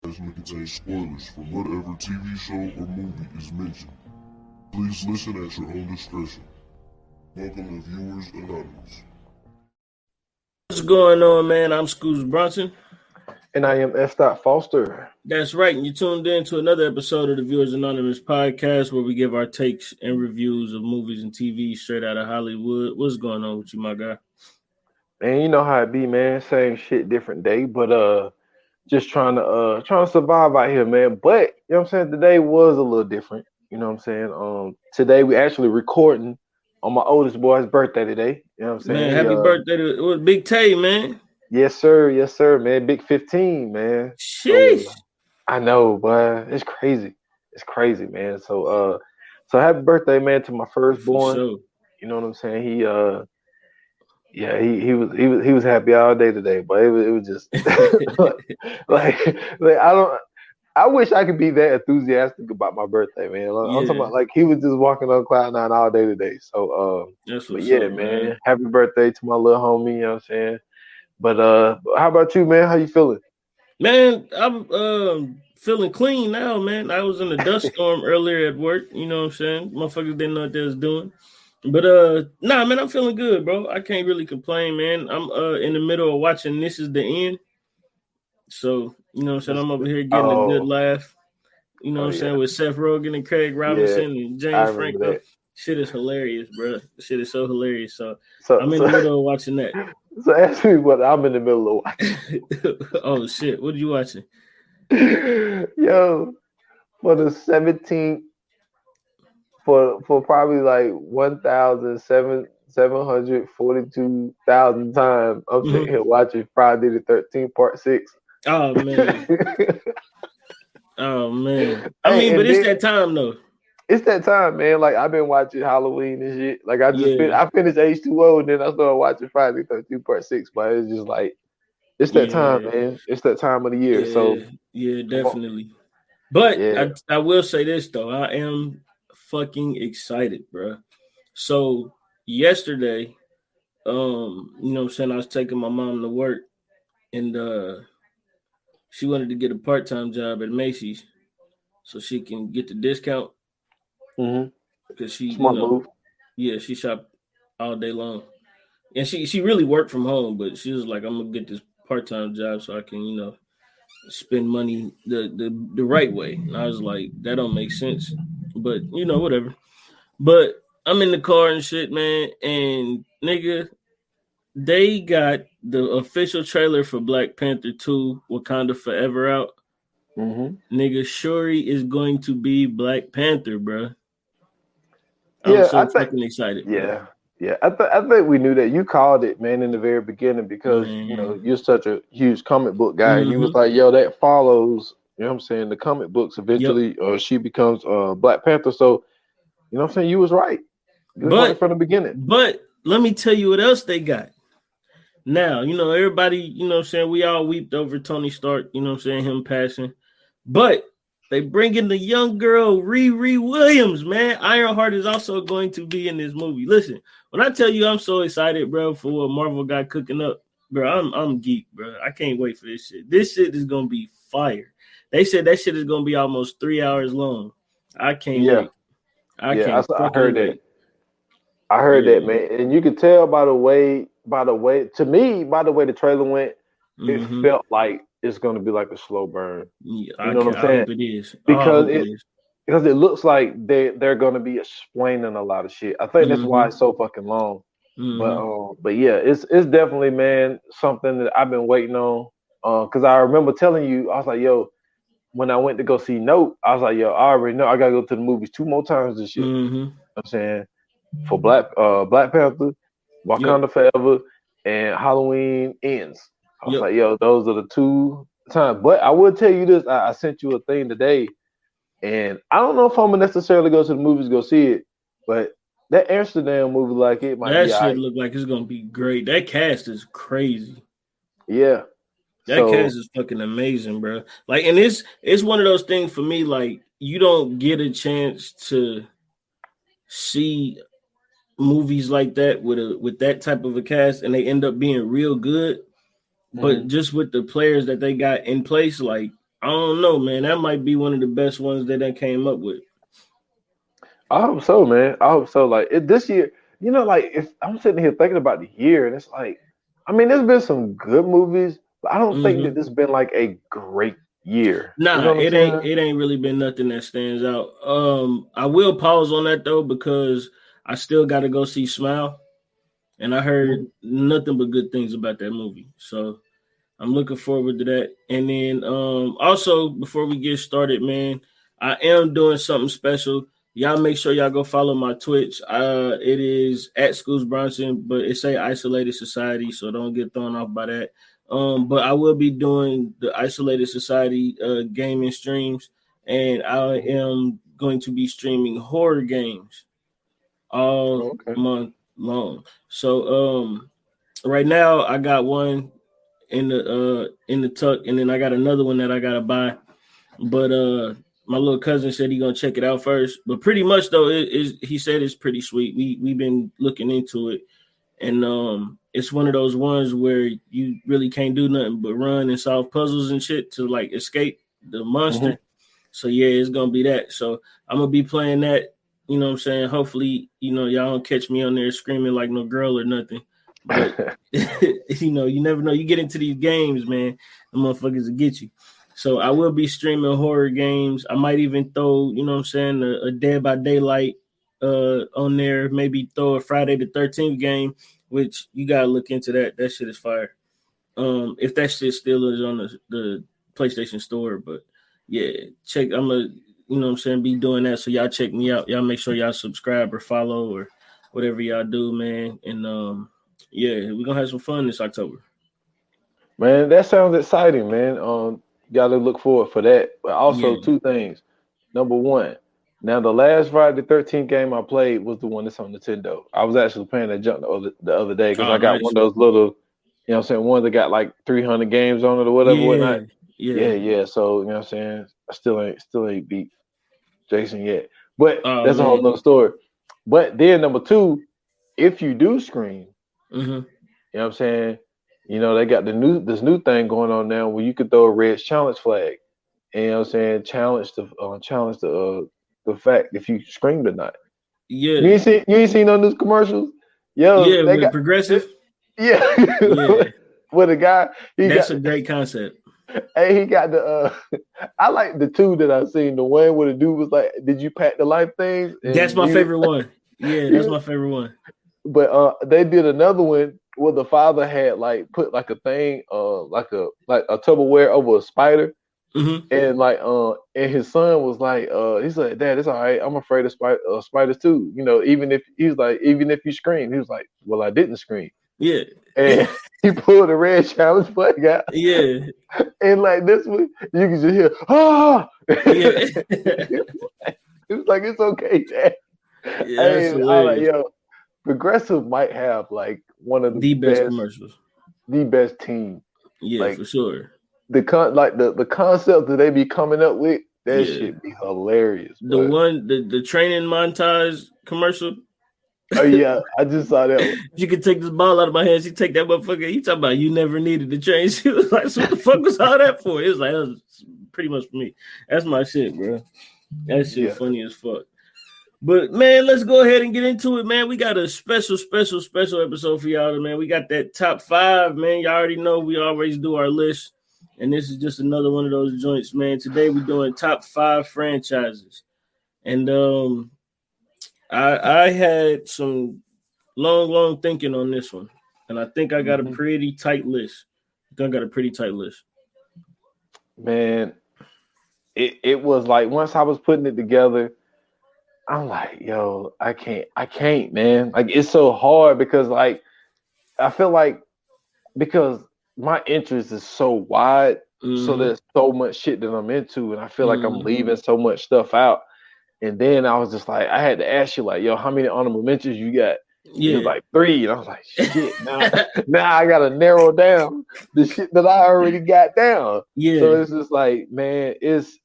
may contain spoilers from whatever TV show or movie is mentioned. Please listen at your own discretion. Welcome to Viewers Anonymous. What's going on, man? I'm Scoots Bronson. And I am F. Foster. That's right. And you tuned in to another episode of the Viewers Anonymous podcast where we give our takes and reviews of movies and TV straight out of Hollywood. What's going on with you, my guy? Man, you know how it be, man. Same shit, different day. But just trying to survive out here, man. But you know what I'm saying? Today was a little different. You know what I'm saying? Today we actually recording on my oldest boy's birthday today. You know what I'm saying? Man, happy birthday to Big Tay, man. Yes, sir, man. Big 15, man. Sheesh. So, I know, but it's crazy. It's crazy, man. So happy birthday, man, to my firstborn. Sure. You know what I'm saying? He was happy all day today, but it was just like I wish I could be that enthusiastic about my birthday, man. I'm talking about like he was just walking on cloud nine all day today. So but yeah, man. Happy birthday to my little homie, you know what I'm saying? But how about you, man? How you feeling? Man, I'm feeling clean now, man. I was in a dust storm earlier at work, you know what I'm saying? Motherfuckers didn't know what they was doing. But nah, man, I'm feeling good, bro. I can't really complain, man. I'm in the middle of watching This Is the End. So, you know what I'm saying? I'm over here getting a good laugh. You know what I'm saying? With Seth Rogen and Craig Robinson and James Franco. That. Shit is hilarious, bro. Shit is so hilarious. So I'm in the middle of watching that. So ask me what I'm in the middle of watching. Oh shit! What are you watching? Yo, for the 17th, for probably like 1,742,000 times, I'm sitting here watching Friday the 13th Part 6. Oh man. Oh man. I mean, but it's that time though. It's that time, man. Like I've been watching Halloween and shit. Like I finished H2O and then I started watching Friday the 13th Part 6. But it's just like it's that time, man. It's that time of the year. Yeah, so yeah, definitely. But I will say this though, I am fucking excited, bro. So yesterday, you know what I'm saying, I was taking my mom to work and she wanted to get a part-time job at Macy's so she can get the discount. Mm-hmm. Because she, move. Yeah, she shopped all day long, and she really worked from home. But she was like, "I'm gonna get this part-time job so I can, spend money the right way." And I was like, "That don't make sense," but whatever. But I'm in the car and shit, man, and nigga, they got the official trailer for Black Panther 2: Wakanda Forever out. Mm-hmm. Nigga, Shuri is going to be Black Panther, bro. I'm so fucking excited. Yeah. I think we knew that. You called it, man, in the very beginning because you're such a huge comic book guy, and you was like, "Yo, that follows." You know what I'm saying? The comic books eventually, she becomes Black Panther. So, you know what I'm saying? You was right. You was right from the beginning. But let me tell you what else they got. Now, everybody, you know what I'm saying? We all weeped over Tony Stark. You know what I'm saying? Him passing, but. They bring in the young girl, Riri Williams, man. Ironheart is also going to be in this movie. Listen, when I tell you I'm so excited, bro, for what Marvel got cooking up, bro, I'm geek, bro. I can't wait for this shit. This shit is going to be fire. They said that shit is going to be almost 3 hours long. I can't wait. I heard that. I heard that, man. And you could tell by the way the trailer went, it felt like it's going to be like a slow burn. Yeah, you know what I'm saying? I hope it is. Because it looks like they're going to be explaining a lot of shit. I think that's why it's so fucking long. But yeah, it's definitely, man, something that I've been waiting on. Because I remember telling you, I was like, yo, when I went to go see Note, I was like, yo, I already know I gotta go to the movies 2 more times this year. You know what I'm saying? For Black Panther, Wakanda Forever, and Halloween Ends. I was like, yo, those are the 2 times. But I will tell you this, I sent you a thing today, and I don't know if I'm gonna necessarily go to the movies go see it, but that Amsterdam movie, like it might be. That shit look like it's gonna be great. That cast is crazy. Yeah. That cast is fucking amazing, bro. Like, and it's one of those things for me, like, you don't get a chance to see movies like that with that type of a cast and they end up being real good. But just with the players that they got in place, like I don't know, man. That might be one of the best ones that they came up with. I hope so, man. I hope so. Like this year, like if I'm sitting here thinking about the year, and it's like, I mean, there's been some good movies, but I don't think that this has been like a great year. You Nah, know what I'm saying? it ain't really been nothing that stands out. I will pause on that though because I still got to go see Smile, and I heard nothing but good things about that movie. So I'm looking forward to that. And then also before we get started, man, I am doing something special. Y'all make sure y'all go follow my Twitch. It is at Schools Bronson, but it say Isolated Society, so don't get thrown off by that. But I will be doing the Isolated Society gaming streams, and I am going to be streaming horror games all month long. So right now I got one in the tuck, and then I got another one that I gotta buy. But my little cousin said he gonna check it out first. But pretty much though, he said it's pretty sweet. We've been looking into it, and it's one of those ones where you really can't do nothing but run and solve puzzles and shit to like escape the monster. Mm-hmm. So yeah, it's gonna be that. So I'm gonna be playing that. You know what I'm saying? Hopefully, y'all don't catch me on there screaming like no girl or nothing. But you never know. You get into these games, man, the motherfuckers will get you. So I will be streaming horror games. I might even throw, a Dead by Daylight on there. Maybe throw a Friday the 13th game, which you gotta look into that. That shit is fire. If that shit still is on the PlayStation Store, but yeah, check. I'm gonna, be doing that. So y'all check me out. Y'all make sure y'all subscribe or follow or whatever y'all do, man. And yeah, we're gonna have some fun this October. Man, that sounds exciting, man. Gotta look forward for that. But also two things. Number one, now the last Friday the 13th game I played was the one that's on Nintendo. I was actually playing that junk the other day because I got one of those little, one that got like 300 games on it or whatever, whatnot. Yeah. So I still ain't beat Jason yet. But that's a whole nother story. But then number two, if you do scream, you know what I'm saying? They got this new thing going on now where you could throw a red challenge flag. And, you know what I'm saying? Challenge the fact if you screamed or not. Yeah. You ain't seen no news commercials? Yo, yeah, they got Progressive. Yeah. With a guy. That's a great concept. Hey, he got the I like the two that I've seen. The one where the dude was like, "Did you pack the life things?" That's my favorite one. Yeah, that's my favorite one. But they did another one where the father had like put like a thing, like a Tupperware over a spider, and like and his son was like, he's like, "Dad, it's all right. I'm afraid of spiders too. Even if you scream." He was like, "Well, I didn't scream." Yeah. And he pulled a red challenge flag out. Yeah. And like this one, you can just hear, ah! Yeah. It was like, it's okay, Dad. Yeah, like, yo, Progressive might have like one of the best commercials. The best team. Yeah, like, for sure. The concept that they be coming up with, that shit be hilarious. The training montage commercial. Oh yeah, I just saw that one. You can take this ball out of my hands. You take that motherfucker. You talking about you never needed to train. She was like, so what the fuck was all that for? It was like, that was pretty much for me. That's my shit, bro. That shit funny as fuck. But man, let's go ahead and get into it, man. We got a special episode for y'all, man. We got that top 5, man. Y'all already know we always do our list. And this is just another one of those joints, man. Today we're doing top 5 franchises. And I had some long thinking on this one, and I think I got a pretty tight list. Man, it was like once I was putting it together, I'm like, yo, I can't, man. Like it's so hard because like I feel like because my interest is so wide, so there's so much shit that I'm into, and I feel like I'm leaving so much stuff out. And then I was just like, I had to ask you, like, yo, how many honorable mentions you got? Yeah. It was like 3. And I was like, shit, now I got to narrow down the shit that I already got down. Yeah. So it's just like, man, it's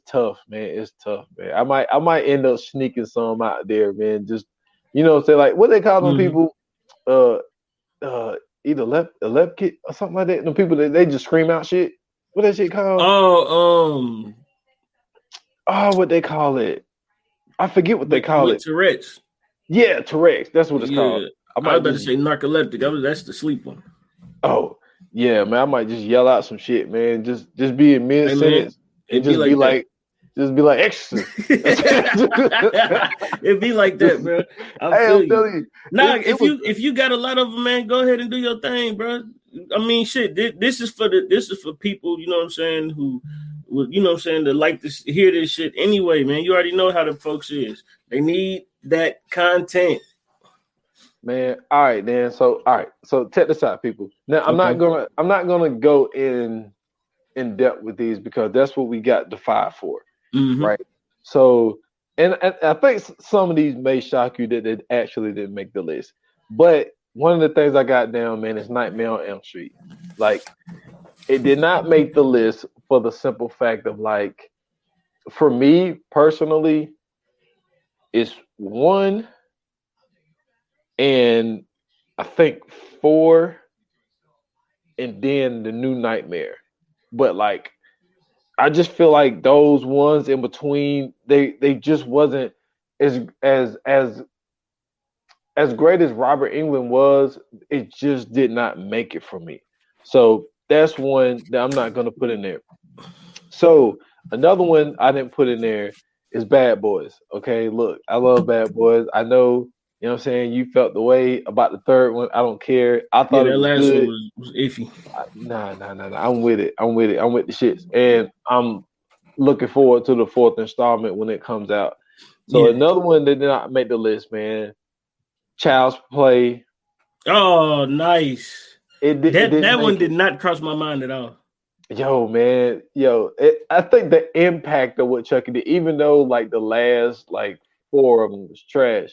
tough, man. It's tough, man. I might end up sneaking some out there, man. Just, say like, what they call them people? Either left kid or something like that. The people that they just scream out shit. What that shit called? What they call it? I forget what they call it. Tourette's. Yeah, Tourette's. That's what it's called. I was about to say narcoleptic. That's the sleep one. Oh, yeah, man. I might just yell out some shit, man. Just be in mid sentence and just be like extra. It'd be like that, bro. I'm telling you. Nah, if you got a lot of them, man, go ahead and do your thing, bro. I mean, shit. This is for people. You know what I'm saying? Who, you know what I'm saying? That like to hear this shit anyway, man. You already know how the folks is. They need that content. Man, all right, then. So check this out, people. Now, I'm not gonna go in depth with these because that's what we got the 5 for, right? So, and I think some of these may shock you that they actually didn't make the list. But one of the things I got down, man, is Nightmare on Elm Street. Like, it did not make the list for the simple fact of, like, for me personally, it's 1. And I think 4, and then the New Nightmare. But like, I just feel like those ones in between, they just wasn't as great as Robert Englund was. It just did not make it for me. So that's one that I'm not gonna put in there. So another one I didn't put in there is Bad Boys. Okay, look, I love Bad Boys. I know. You know what I'm saying? You felt the way about the third one. I don't care. I thought it was last good. one was iffy. Nah. I'm with it. I'm with the shits. And I'm looking forward to the 4th installment when it comes out. So another one that did not make the list, man. Child's Play. Oh, nice. That one did not cross my mind at all. Yo, man. I think the impact of what Chucky did, even though like the last like 4 of them was trash.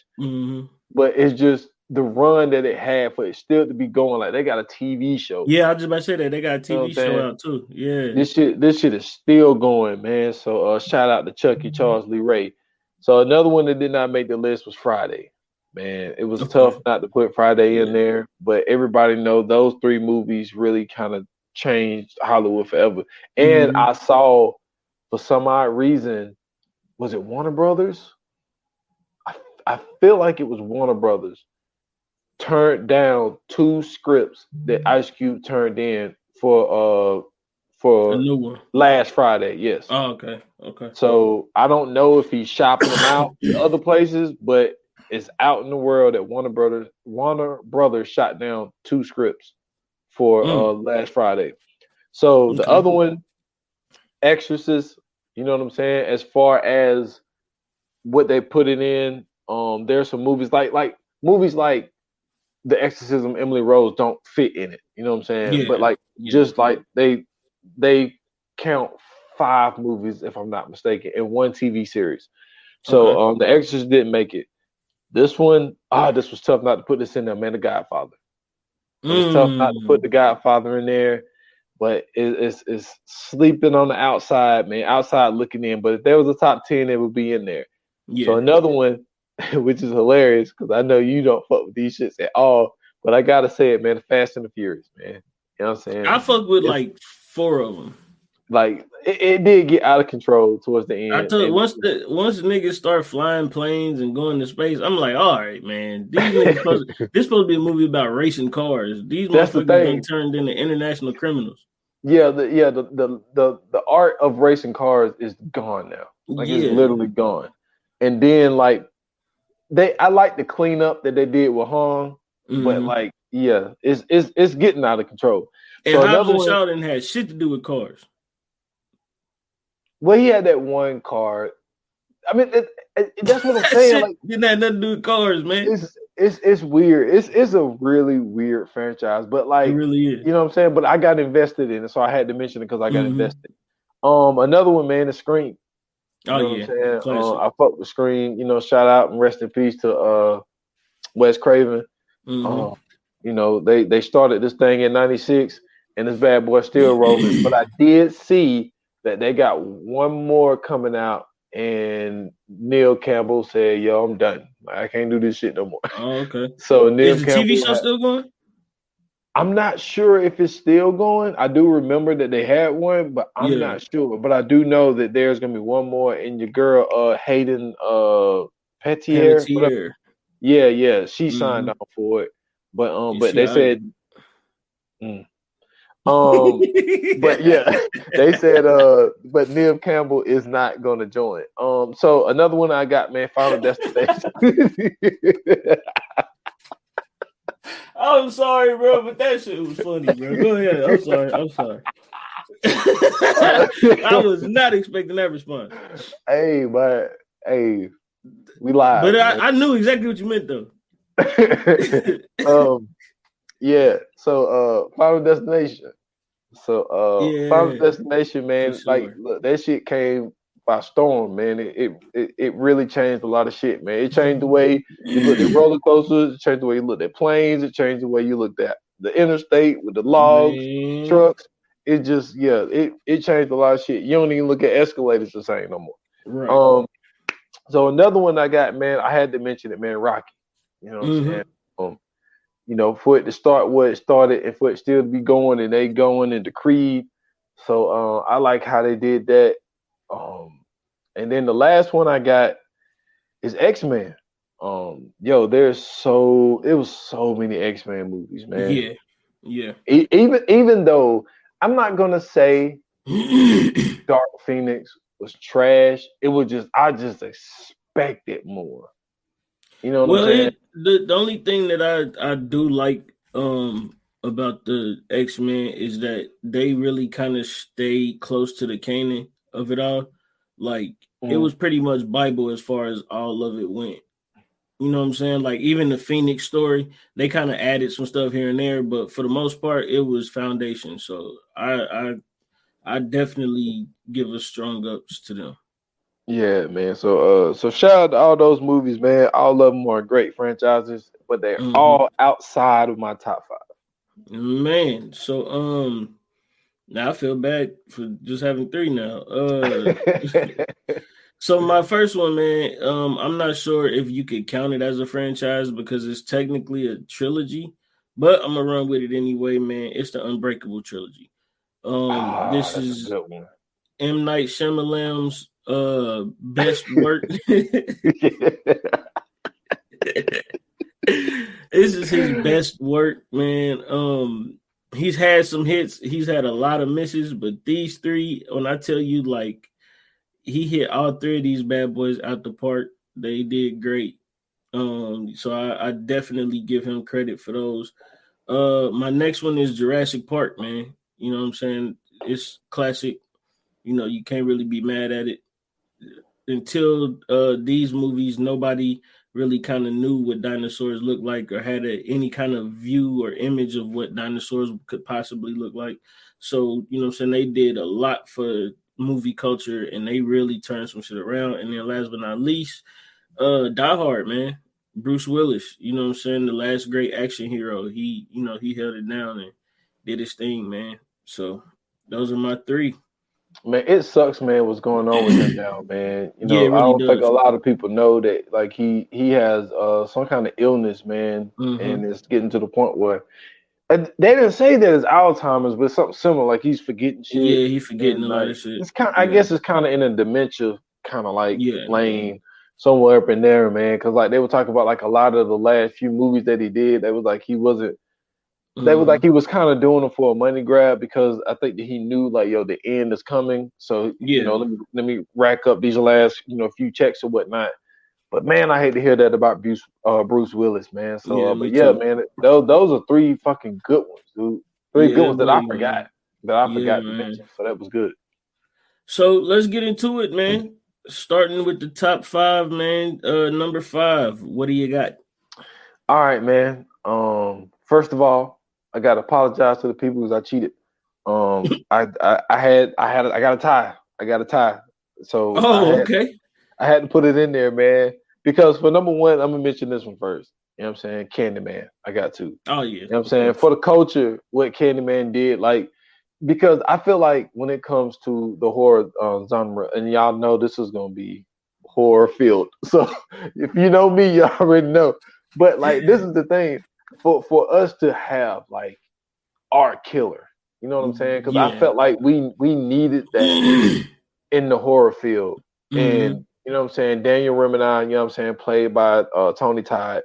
But it's just the run that it had for it still to be going. Like, they got a TV show. Yeah, I was just about to say that. They got a TV show out too. Yeah. This shit is still going, man. So shout out to Chucky, Charles Lee Ray. So another one that did not make the list was Friday. Man, it was tough not to put Friday in there, but everybody know those 3 movies really kind of changed Hollywood forever. And I saw, for some odd reason, was it Warner Brothers? I feel like it was Warner Brothers turned down 2 scripts that Ice Cube turned in for a new one last Friday. Yes. Oh, okay. So I don't know if he's shopping them out to other places, but it's out in the world that Warner Brothers shot down 2 scripts for last Friday. So the other one, Exorcist, you know what I'm saying? As far as what they put it in, there's some movies like movies like The Exorcism, Emily Rose don't fit in it. You know what I'm saying? Yeah. But just like they count 5 movies, if I'm not mistaken, in 1 TV series. So The Exorcist didn't make it. This one, this was tough not to put this in there, man. The Godfather. It was tough not to put The Godfather in there, but it's sleeping on the outside, man. Outside looking in. But if there was a top 10, it would be in there. Yeah. So another one, which is hilarious, because I know you don't fuck with these shits at all, but I gotta say it, man. The Fast and the Furious, man. You know what I'm saying? I fuck with like 4 of them. Like it did get out of control towards the end. I told you, once niggas start flying planes and going to space, I'm like, all right, man. These niggas this supposed to be a movie about racing cars. These motherfuckers being turned into international criminals. Yeah, the art of racing cars is gone now. Like it's literally gone. And then like I like the cleanup that they did with Hong, but like it's getting out of control. And so Hobbs and Shaw didn't have shit to do with cars. Well, he had that one car. I mean, that's what I'm saying. Like, didn't have nothing to do with cars, man. It's weird. It's a really weird franchise, but like, it really is. You know what I'm saying? But I got invested in it, so I had to mention it because I got invested. Another one, man, is Scream. You know what I'm saying? I fuck with Scream. You know, shout out and rest in peace to Wes Craven. You know, they started this thing in '96, and this bad boy still rolling. But I did see that they got one more coming out, and Neil Campbell said, "Yo, I'm done. I can't do this shit no more." Oh, okay. So Neil is the Campbell TV show still going? I'm not sure if it's still going. I do remember that they had one, but I'm Yeah, not sure. But I do know that there's gonna be one more, and your girl, Hayden, Petier, whatever. Panettiere. Yeah, she signed Mm-hmm. on for it. But Yeah, but she they ugly. said, mm. But yeah, they said, but Nev Campbell is not gonna join. So another one I got, man, Final Destination. I'm sorry, bro, but that shit was funny, bro. Go ahead. I'm sorry. I was not expecting that response. Hey, but hey, we live. But Man. I knew exactly what you meant though. Yeah. So Final Destination. So Final Yeah, Destination, man, for like sure. look, that shit came by storm, man. It really changed a lot of shit, man. It changed the way you looked at roller coasters, it changed the way you looked at planes, it changed the way you looked at the interstate with the logs, Man. trucks. It just it changed a lot of shit. You don't even look at escalators the same no more. Right. So another one I got, man, I had to mention it, man, Rocky. You know what I'm Mm-hmm. saying? For it to start where it started and for it still to be going and they going into Creed. So I like how they did that. And then the last one I got is X-Men. It was so many X-Men movies, man. Yeah. Even though I'm not gonna say Dark Phoenix was trash, it was just I just expected more. You know what I'm saying? The only thing that I do like about the X-Men is that they really kind of stayed close to the canon of it all. Like it was pretty much Bible as far as all of it went. You know what I'm saying? Like even the Phoenix story, they kind of added some stuff here and there, but for the most part, it was foundation. So I definitely give a strong ups to them. Yeah, man. So shout out to all those movies, man. All of them are great franchises, but they're all outside of my top 5. Man, so now I feel bad for just having 3 now. So my first one, man, I'm not sure if you could count it as a franchise because it's technically a trilogy, but I'm gonna run with it anyway, man. It's the Unbreakable trilogy. This That's a is good one. M. Night Shyamalan's best work. This is his best work, man. He's had some hits, he's had a lot of misses, but these 3, when I tell you, like, he hit all 3 of these bad boys out the park. They did great. So I definitely give him credit for those. My next one is Jurassic Park, man. You know what I'm saying? It's classic. You know, you can't really be mad at it. Until these movies, nobody really kind of knew what dinosaurs looked like or had any kind of view or image of what dinosaurs could possibly look like. So, you know what I'm saying? They did a lot for movie culture and they really turned some shit around. And then last but not least, Die Hard, man. Bruce Willis, you know what I'm saying? The last great action hero. He held it down and did his thing, man. So those are my 3. Man, it sucks, man, what's going on with him now, man. Yeah, it I really don't think a does. lot of people know that like he has some kind of illness, man, and it's getting to the point where they didn't say that it's Alzheimer's, but something similar, like he's forgetting shit. Yeah, he forgetting And a lot like of shit. it's I guess it's kind of in a dementia kind of like Yeah. lane somewhere up in there, man. Because like they were talking about like a lot of the last few movies that he did, they was like he wasn't. They was like he was kind of doing it for a money grab because I think that he knew like the end is coming. So Yeah. let me rack up these last few checks or whatnot. But man, I hate to hear that about Bruce Willis, man. So Yeah, but me yeah, too. man, those are 3 fucking good ones, dude. 3 Yeah, good it ones that I was, forgot man. to mention. So that was good. So let's get into it, man. Starting with the top 5, man. Number 5, what do you got? All right, man. First of all, I gotta apologize to the people because I cheated. I got a tie. I got a tie. So Okay. I had to put it in there, man. Because for number 1, I'm gonna mention this one first. You know what I'm saying? Candyman. I got to. Oh, yeah. You know what I'm saying? For the culture, what Candyman did, like, because I feel like when it comes to the horror genre, and y'all know this is gonna be horror filled. So if you know me, you already know. But like this is the thing. For us to have like our killer. You know what I'm saying? Because I Yeah. felt like we needed that in the horror field. And you know what I'm saying? Daniel Rimenai, you know what I'm saying, played by Tony Todd.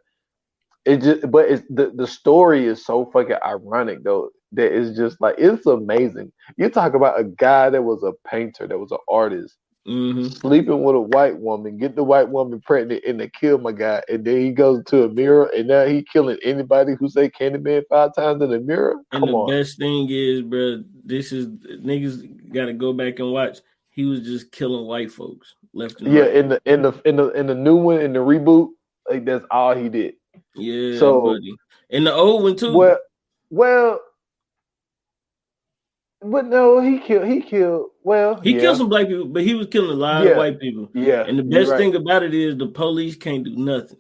But it's the story is so fucking ironic though. That it's just like it's amazing. You talk about a guy that was a painter, that was an artist, sleeping with a white woman, get the white woman pregnant, and they kill my guy. And then he goes to a mirror, and now he killing anybody who say Candyman 5 times in the mirror. And the best thing is, bro, this is niggas got to go back and watch. He was just killing white folks left and right. In the new one, in the reboot, like that's all he did. Yeah, so, buddy. In the old one too. Well, but no, he killed. Well, he killed some black people, but he was killing a lot of white people. Yeah, and the best thing about it is the police can't do nothing.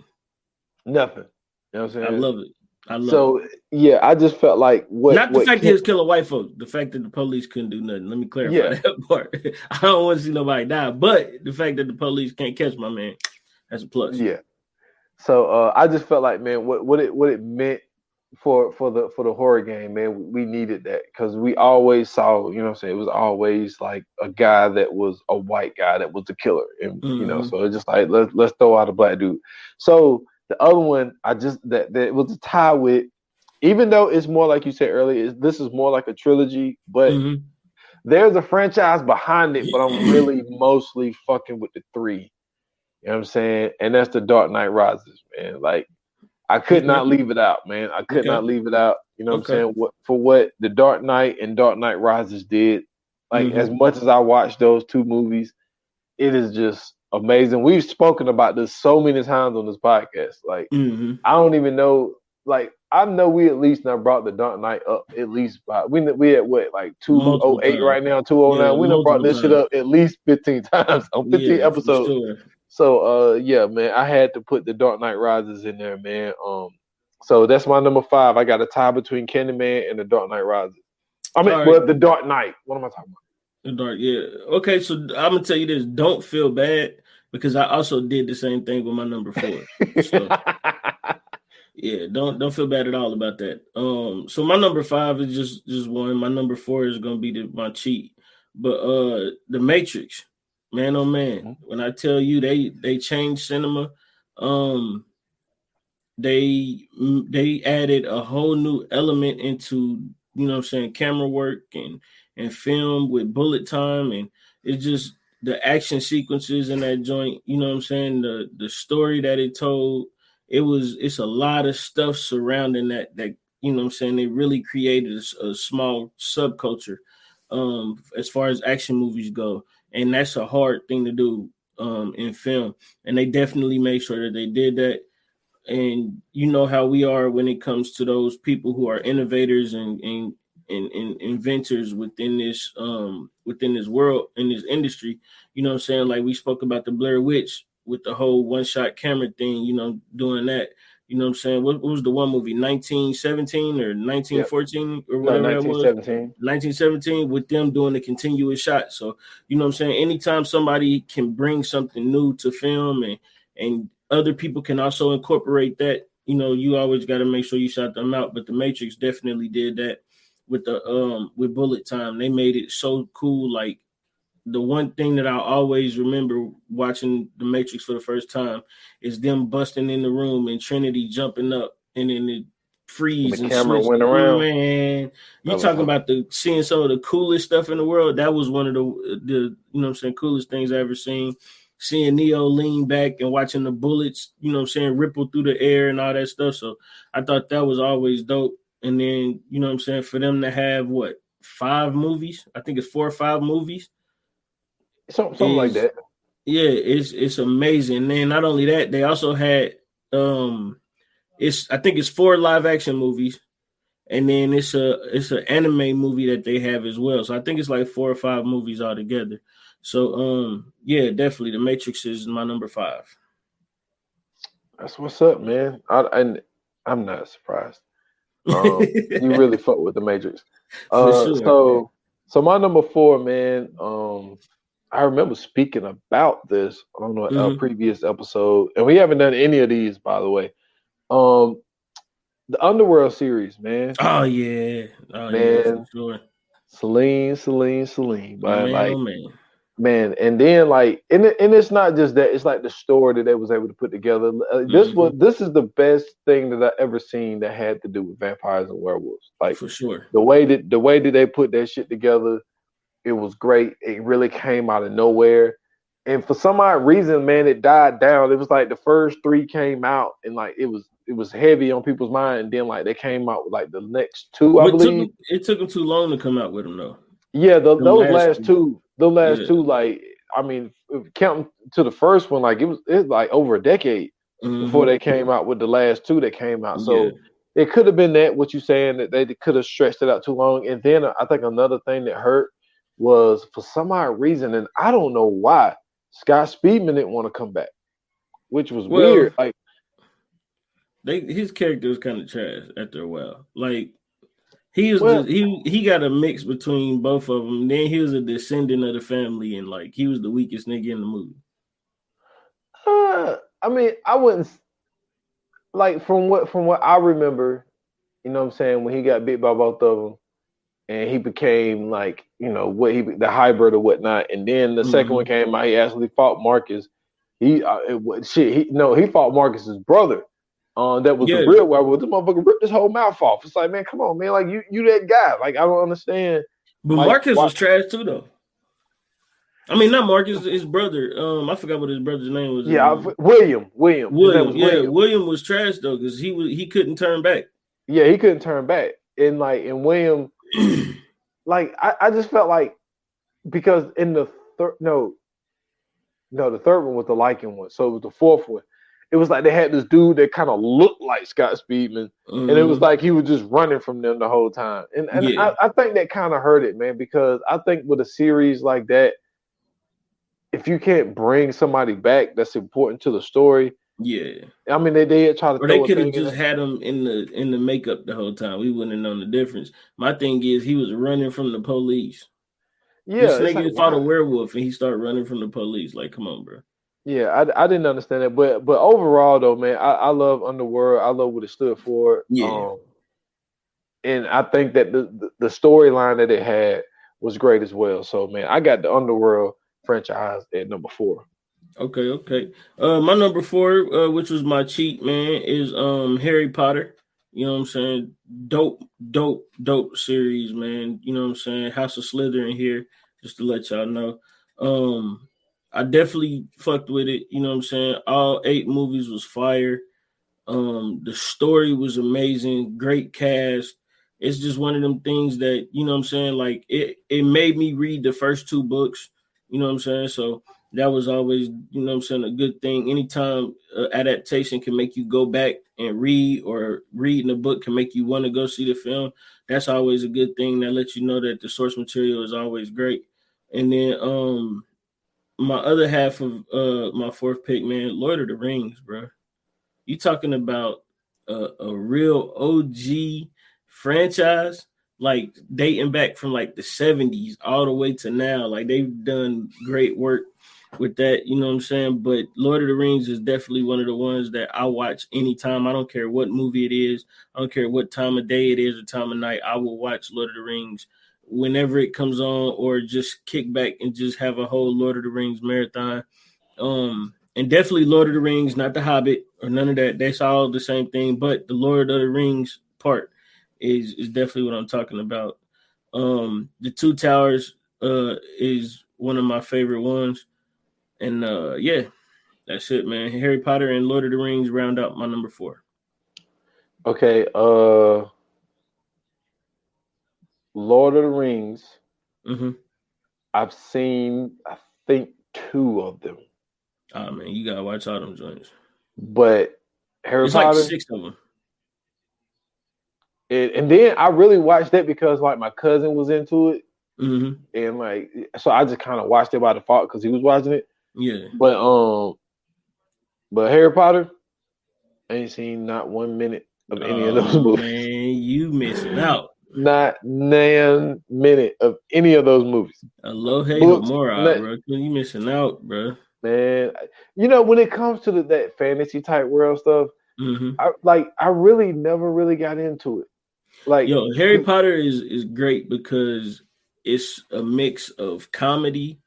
Nothing. You know what I'm saying? I love it. So yeah, I just felt like not the fact that he was killing white folks, the fact that the police couldn't do nothing. Let me clarify that part. I don't want to see nobody die, but the fact that the police can't catch my man, that's a plus. Yeah. So I just felt like, man, what it meant for the horror game, man, we needed that because we always saw, you know what I'm saying, it was always like a guy that was a white guy that was the killer, and you know, so it's just like let's throw out a black dude. So the other one, that was a tie with, even though it's more like you said earlier, this is more like a trilogy, but there's a franchise behind it, but I'm really mostly fucking with the 3. You know what I'm saying? And that's the Dark Knight Rises, man. Like, I could not leave it out, man. I could not leave it out. You know what I'm saying? What the Dark Knight and Dark Knight Rises did, like, as much as I watched those 2 movies, it is just amazing. We've spoken about this so many times on this podcast. Like, I don't even know. Like, I know we at least now brought the Dark Knight up at least by we at what, like 208 right now, 209. We done brought this shit up at least 15 times on 15 episodes. Sure. So yeah, man, I had to put the Dark Knight Rises in there, man. So that's my number 5. I got a tie between Candyman and the Dark Knight Rises. I mean, the Dark Knight. What am I talking about? The Dark, yeah. Okay, so I'm gonna tell you this: don't feel bad because I also did the same thing with my number 4. So yeah, don't feel bad at all about that. So my number 5 is just one. My number 4 is gonna be my cheat, but The Matrix. Man, oh man! When I tell you they changed cinema, they added a whole new element into, you know what I'm saying, camera work and film with bullet time, and it's just the action sequences in that joint. You know what I'm saying? The story that it told, it's a lot of stuff surrounding that you know what I'm saying. They really created a small subculture as far as action movies go. And that's a hard thing to do in film. And they definitely made sure that they did that. And you know how we are when it comes to those people who are innovators and inventors within this world, in this industry. You know what I'm saying? Like we spoke about the Blair Witch with the whole one-shot camera thing, you know, doing that. You know what I'm saying? What was the one movie, 1917 or 1914 or whatever that was? 1917, with them doing the continuous shot. So, you know what I'm saying? Anytime somebody can bring something new to film and other people can also incorporate that, you know, you always got to make sure you shout them out. But The Matrix definitely did that with with bullet time. They made it so cool. Like, the one thing that I always remember watching The Matrix for the first time is them busting in the room and Trinity jumping up and then it freeze and camera switch. Went around. Man, you talking about seeing some of the coolest stuff in the world. That was one of the you know what I'm saying, coolest things I ever seen. Seeing Neo lean back and watching the bullets, you know what I'm saying, ripple through the air and all that stuff. So I thought that was always dope. And then, you know what I'm saying, for them to have 5 movies, I think it's 4 or 5 movies. Something like that. Yeah, it's amazing. And then not only that, they also had I think it's 4 live action movies, and then it's an anime movie that they have as well. So I think it's like 4 or 5 movies altogether. So yeah, definitely The Matrix is my number 5. That's what's up, man. I'm not surprised. You really fuck with The Matrix. Sure, so my number 4, man. I remember speaking about this on a previous episode, and we haven't done any of these, by the way. The Underworld series, man. Oh yeah, man. For sure. Celine. But Man, oh man, and then like, and it's not just that. It's like the story that they was able to put together. This is the best thing that I ever seen that had to do with vampires and werewolves. Like for sure, the way that they put that shit together, it was great. It really came out of nowhere, and for some odd reason, man, it died down. It was like the first 3 came out, and like it was heavy on people's mind, and then like they came out with like the next 2, I believe. It took them too long to come out with them though. Yeah, those last two, like, I mean, counting to the first one, like it was like over a decade before they came out with the last 2 that came out. So it could have been that what you saying, that they could have stretched it out too long. And then I think another thing that hurt was, for some odd reason, and I don't know why, Scott Speedman didn't want to come back, which was weird. Like his character was kind of trash after a while. Like he got a mix between both of them. Then he was a descendant of the family, and like he was the weakest nigga in the movie. I mean, I wouldn't, like, from what I remember, you know what I'm saying, when he got bit by both of them, and he became like, you know, the hybrid or whatnot, and then the second one came out, he actually fought Marcus. He fought Marcus's brother. That was the real werewolf. This motherfucker ripped his whole mouth off. It's like, man, come on, man. Like, you that guy. Like, I don't understand. But like, Marcus was trash too, though. I mean, not Marcus, his brother. I forgot what his brother's name was. Yeah, William. William was trash though, because he couldn't turn back. Yeah, he couldn't turn back. And William, like, I just felt like, because in the third one was the Lycan one. So it was the fourth one. It was like they had this dude that kind of looked like Scott Speedman, and it was like he was just running from them the whole time. And I think that kind of hurt it, man, because I think with a series like that, if you can't bring somebody back that's important to the story, I mean, they did try to. Or they could have just had him in the makeup the whole time. We wouldn't have known the difference. My thing is, he was running from the police. Yeah, this nigga fought a werewolf and he started running from the police. Like, come on, bro. Yeah, I didn't understand it, but overall though, man, I love Underworld. I love what it stood for. Yeah, and I think that the storyline that it had was great as well. So, man, I got the Underworld franchise at number 4. Okay. My number 4, which was my cheat, man, is Harry Potter. You know what I'm saying? Dope series, man. You know what I'm saying? House of Slytherin here, just to let y'all know. I definitely fucked with it. You know what I'm saying? All 8 movies was fire. The story was amazing. Great cast. It's just one of them things that, you know what I'm saying? Like, it made me read the first 2 books. You know what I'm saying? So that was always, you know what I'm saying, a good thing. Anytime adaptation can make you go back and read, or reading a book can make you want to go see the film, that's always a good thing. That lets you know that the source material is always great. And then my other half of my 4th pick, man, Lord of the Rings, bro. You talking about a real OG franchise, like dating back from like the 70s all the way to now. Like, they've done great work with that, you know what I'm saying? But Lord of the Rings is definitely one of the ones that I watch anytime. I don't care what movie it is. I don't care what time of day it is or time of night. I will watch Lord of the Rings whenever it comes on, or just kick back and just have a whole Lord of the Rings marathon. And definitely Lord of the Rings, not The Hobbit or none of that. That's all the same thing. But the Lord of the Rings part is definitely what I'm talking about. The Two Towers is one of my favorite ones. And that's it, man. Harry Potter and Lord of the Rings round out my number 4. Okay, Lord of the Rings. I've seen, I think, 2 of them. Oh man, you gotta watch all them joints. But Harry Potter, like 6 of them. And then I really watched that because like my cousin was into it, and like, so I just kind of watched it by default because he was watching it. Yeah. But Harry Potter, I ain't seen not 1 minute of any of those movies. Man, you missing out. Not 1 minute of any of those movies. Aloha Gamora, bro. You missing out, bro. Man, you know, when it comes to that fantasy type world stuff, Mm-hmm. I really never really got into it. Like, yo, Harry Potter is great because it's a mix of comedy,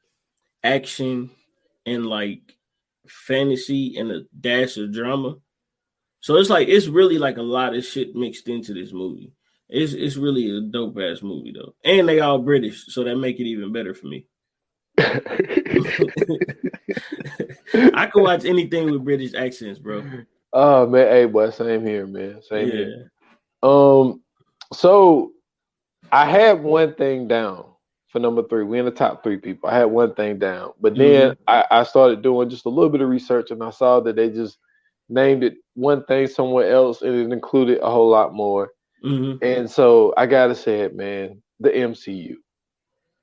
action, and like fantasy and a dash of drama. So it's really like a lot of shit mixed into this movie. It's really a dope ass movie though, and they all British, so that make it even better for me. I can watch anything with British accents, bro. Oh man, hey boy, same here, man. Same here. Yeah. So I had one thing down for number 3. We in the top 3 people. I had one thing down, but then I started doing just a little bit of research, and I saw that they just named it one thing somewhere else, and it included a whole lot more. Mm-hmm. And so I gotta say it, man. The MCU.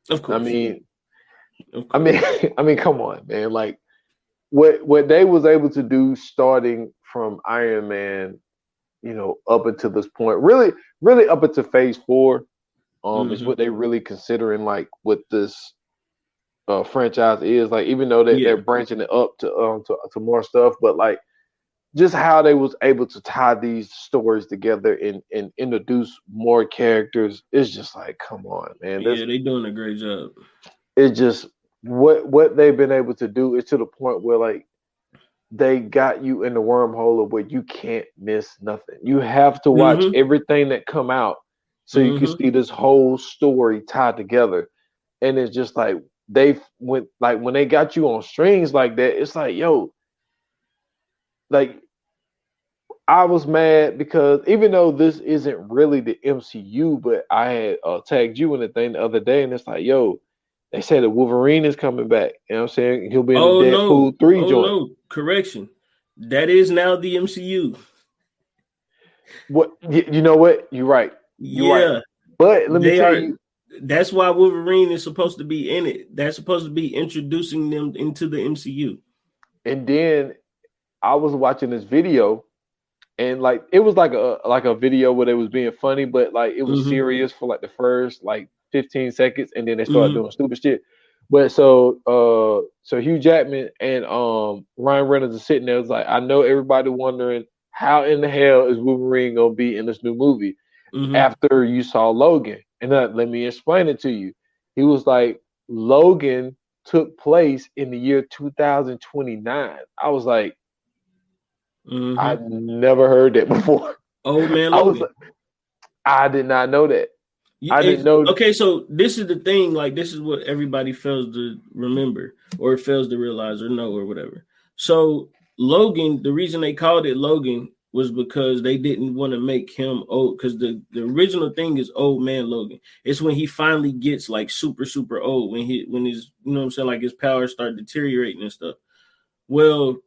Of course. I mean, come on, man. Like what they was able to do starting from Iron Man, you know, up until this point, really up until Phase 4, is what they really considering like what this franchise is. Like, even though they're branching it up to more stuff, but like just how they was able to tie these stories together and introduce more characters is just like, come on, man. They're doing a great job. It's just what they've been able to do is to the point where like they got you in the wormhole of where you can't miss nothing. You have to watch everything that come out so you can see this whole story tied together. And it's just like when they got you on strings like that, it's like, yo, like I was mad because even though this isn't really the MCU, but I had tagged you in the thing the other day, and it's like, yo, they said that Wolverine is coming back. You know what I'm saying? He'll be in the Deadpool 3 joint. No, correction. That is now the MCU. What? You know what? You're right. You're right. But let me tell you. That's why Wolverine is supposed to be in it. That's supposed to be introducing them into the MCU. And then I was watching this video, and like it was like a video where they was being funny, but like it was serious for like the first like 15 seconds, and then they started doing stupid shit. But so Hugh Jackman and Ryan Reynolds are sitting there. It's like, I know everybody wondering how in the hell is Wolverine gonna be in this new movie after you saw Logan. And let me explain it to you. He was like, Logan took place in the year 2029. I was like, I've never heard that before. Old man Logan. I did not know that. I didn't know. Okay, so this is the thing. Like, this is what everybody fails to remember or fails to realize or know or whatever. So Logan, the reason they called it Logan was because they didn't want to make him old, because the original thing is Old Man Logan. It's when he finally gets like super, super old, when his, you know what I'm saying, like his powers start deteriorating and stuff. Well,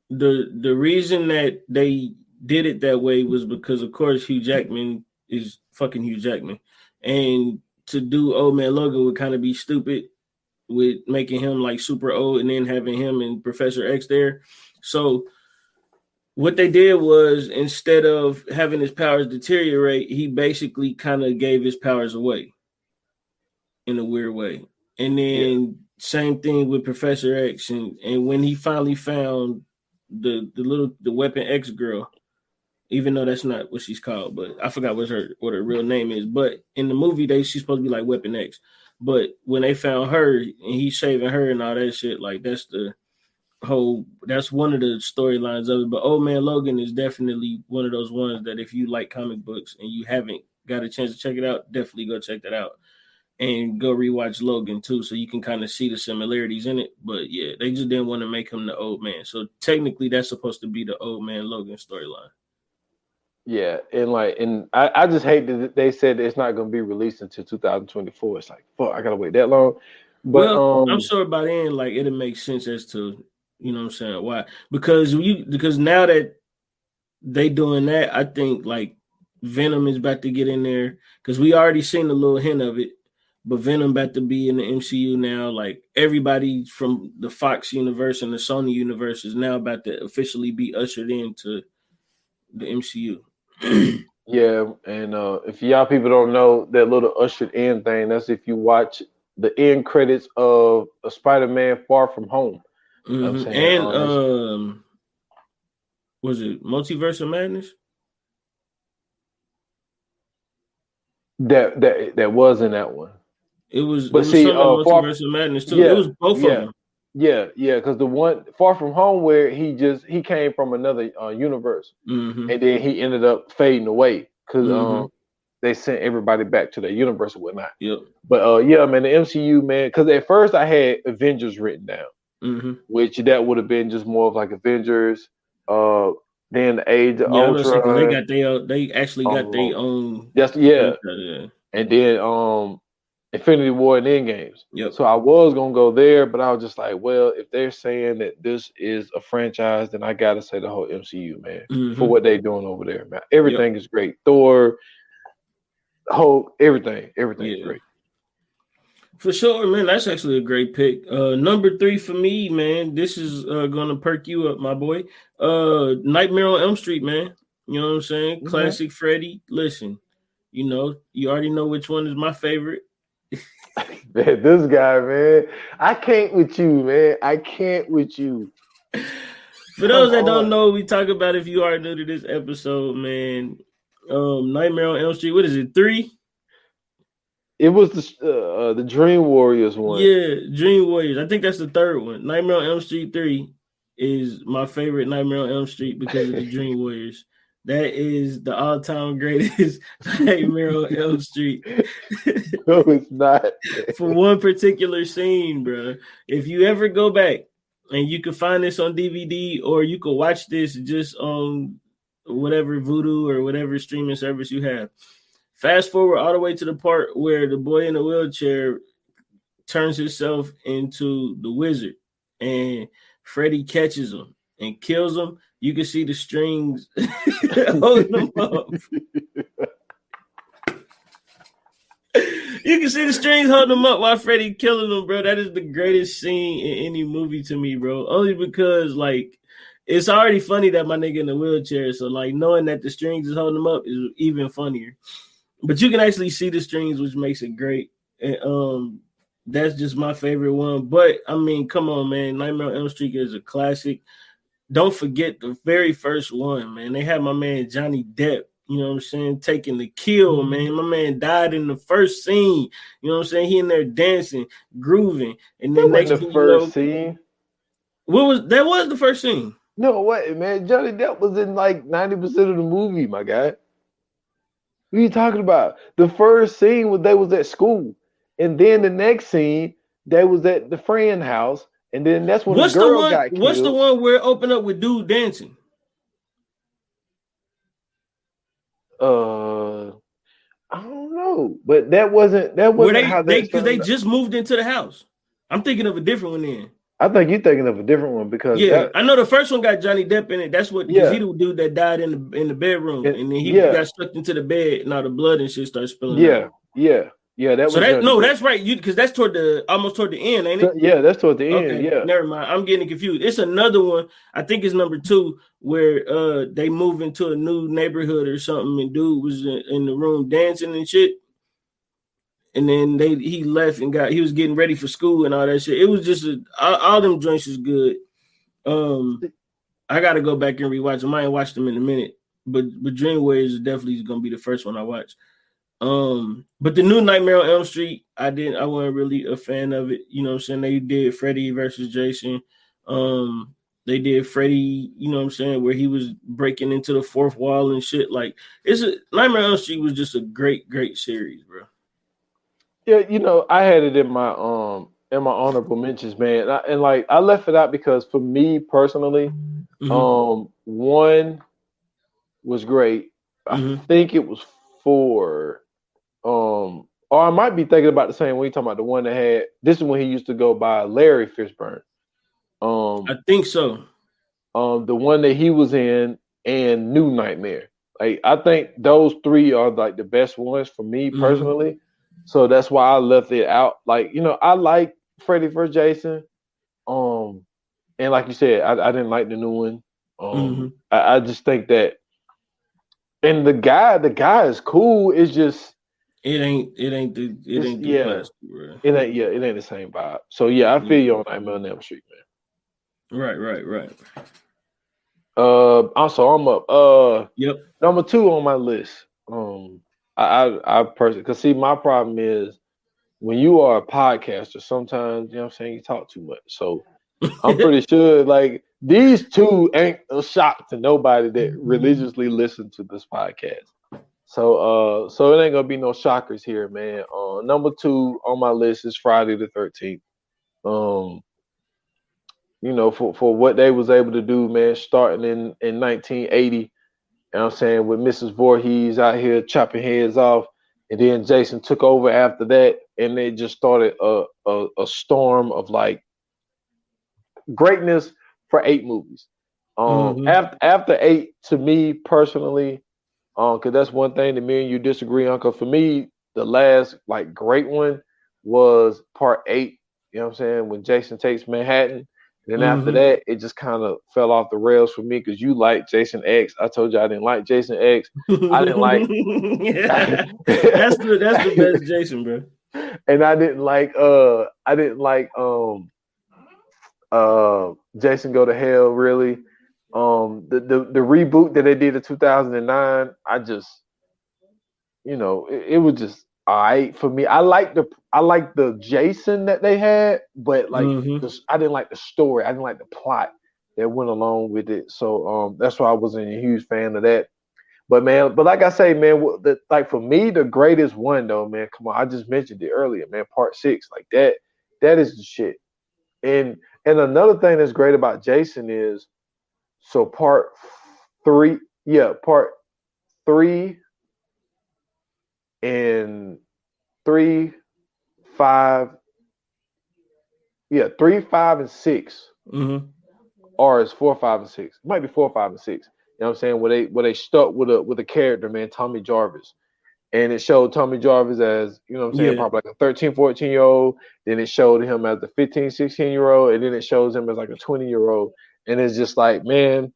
the reason that they did it that way was because, of course, Hugh Jackman is fucking Hugh Jackman, and to do Old Man Logan would kind of be stupid with making him like super old and then having him and Professor X there. So what they did was, instead of having his powers deteriorate, he basically kind of gave his powers away in a weird way. And then same thing with Professor X, and when he finally found the Weapon X girl, even though that's not what she's called, but I forgot what her real name is. But in the movie, she's supposed to be like Weapon X. But when they found her and he's saving her and all that shit, like that's one of the storylines of it. But Old Man Logan is definitely one of those ones that if you like comic books and you haven't got a chance to check it out, definitely go check that out. And go rewatch Logan too, so you can kind of see the similarities in it. But yeah, they just didn't want to make him the old man. So technically that's supposed to be the Old Man Logan storyline. Yeah, and I just hate that they said it's not going to be released until 2024. It's like, fuck, I gotta wait that long. But I'm sure by then, like, it'll make sense as to, you know what I'm saying, why. Because now that they doing that, I think like Venom is about to get in there, because we already seen a little hint of it. But Venom about to be in the MCU now. Like, everybody from the Fox universe and the Sony universe is now about to officially be ushered into the MCU. Yeah, and if y'all people don't know that little ushered in thing, that's if you watch the end credits of Spider-Man Far From Home. And Was it Multiverse of Madness? That was in that one. It was But something Far Multiverse of Madness too. It was both of them. Yeah, because the one Far From Home where he came from another universe, and then he ended up fading away because they sent everybody back to their universe and whatnot. Yep. But yeah, man, the MCU, man, because at first I had Avengers written down, which that would have been just more of like Avengers. Then the Age of Ultron. They actually got their own. And then Infinity War and Endgames. Yep. So I was gonna go there, but I was just like, well, if they're saying that this is a franchise, then I gotta say the whole MCU, man, for what they're doing over there, man. Everything is great. Thor, everything is great. For sure, man. That's actually a great pick. Number 3 for me, man. This is gonna perk you up, my boy. Nightmare on Elm Street, man. You know what I'm saying? Classic Freddy. Listen, you already know which one is my favorite. Man, this guy, man. I can't with you, man. I can't with you. For those that don't know, we talk about, if you are new to this episode, man, Nightmare on Elm Street. What is it, 3? It was the Dream Warriors one. Yeah, Dream Warriors. I think that's the 3rd one. Nightmare on Elm Street 3 is my favorite Nightmare on Elm Street because of the Dream Warriors. That is the all-time greatest Nightmare on Elm Street. No, it's not. For one particular scene, bro. If you ever go back, and you can find this on DVD, or you can watch this just on whatever Vudu or whatever streaming service you have. Fast forward all the way to the part where the boy in the wheelchair turns himself into the wizard, and Freddy catches him and kills him. You can see the strings holding him up. You can see the strings holding him up while Freddy killing him, bro. That is the greatest scene in any movie to me, bro. Only because, like, it's already funny that my nigga in the wheelchair, so, like, knowing that the strings is holding him up is even funnier. But you can actually see the strings, which makes it great. And that's just my favorite one. But, I mean, come on, man. Nightmare on Elm Street is a classic. Don't forget the very first one, man. They had my man Johnny Depp, you know what I'm saying, taking the kill, man. My man died in the first scene. You know what I'm saying? He in there dancing, grooving. And then next the first scene. That was the first scene. No, what, man? Johnny Depp was in like 90% of the movie, my guy. What are you talking about? The first scene was they was at school. And then the next scene, they was at the friend house. And then that's when the girl got killed. What's the one where it opened up with dude dancing? I don't know, but that wasn't how they because they just moved into the house. I'm thinking of a different one then. I think you're thinking of a different one because I know the first one got Johnny Depp in it. That's what he the dude that died in the bedroom, and then he got sucked into the bed, and all the blood and shit started spilling out. That's right. Because that's almost toward the end, ain't it? Yeah, that's toward the end. Yeah, never mind. I'm getting confused. It's another one. I think it's number 2 where they move into a new neighborhood or something, and dude was in the room dancing and shit. And then he left and he was getting ready for school and all that shit. It was just all them joints is good. I got to go back and rewatch them. I ain't watched them in a minute, but Dream Warriors is definitely gonna be the first one I watch. But the new Nightmare on Elm Street, I wasn't really a fan of it. You know what I'm saying? They did Freddy versus Jason. They did Freddy, you know what I'm saying, where he was breaking into the 4th wall and shit. Like, Nightmare on Elm Street was just a great, great series, bro. Yeah, I had it in my honorable mentions, man. And I left it out because for me personally, 1 was great. I think it was 4. Or I might be thinking about the same one. You talking about the one that had this is when he used to go by Larry Fishburne. I think so. The one that he was in and New Nightmare. Like, I think those 3 are like the best ones for me personally. So that's why I left it out. Like, I like Freddy vs. Jason. And like you said, I didn't like the new one. I just think that, and the guy is cool. It's just it ain't the plastic, bro. It ain't the same vibe. So yeah, I feel you on Nightmare on Elm Street, man. Right. Also I'm up. Yep. Number 2 on my list. I personally, because see, my problem is when you are a podcaster, sometimes you know what I'm saying you talk too much. So I'm pretty sure like these two ain't a shock to nobody that religiously listen to this podcast. So it ain't gonna be no shockers here, man. Number 2 on my list is Friday the 13th. You know, for what they was able to do, man, starting in 1980. You know what I'm saying, with Mrs. Voorhees out here chopping heads off, and then Jason took over after that, and they just started a storm of like greatness for 8 movies. After 8, to me personally, because that's one thing that me and you disagree on. Because for me, the last like great one was part 8. You know what I'm saying, when Jason takes Manhattan. Then after that, it just kind of fell off the rails for me because you like Jason X. I told you I didn't like Jason X. I didn't like. That's the best Jason, bro. And I didn't like Jason Go to Hell, really. The reboot that they did in 2009, I just, you know, it was just all right for me. I like the Jason that they had, but like I didn't like the story. I didn't like the plot that went along with it. So that's why I wasn't a huge fan of that. But man, like I say, man, like for me, the greatest one though, man. Come on, I just mentioned it earlier, man. Part 6, like that is the shit. And another thing that's great about Jason is, so part 3 and 3, 5, 3, 5, and 6, or it's 4, 5, and 6. It might be 4, 5, and 6. You know what I'm saying? Where they stuck with a character, man, Tommy Jarvis. And it showed Tommy Jarvis as, you know what I'm saying, probably like a 13, 14-year-old. Then it showed him as the 15, 16-year-old. And then it shows him as like a 20-year-old. And it's just like, man.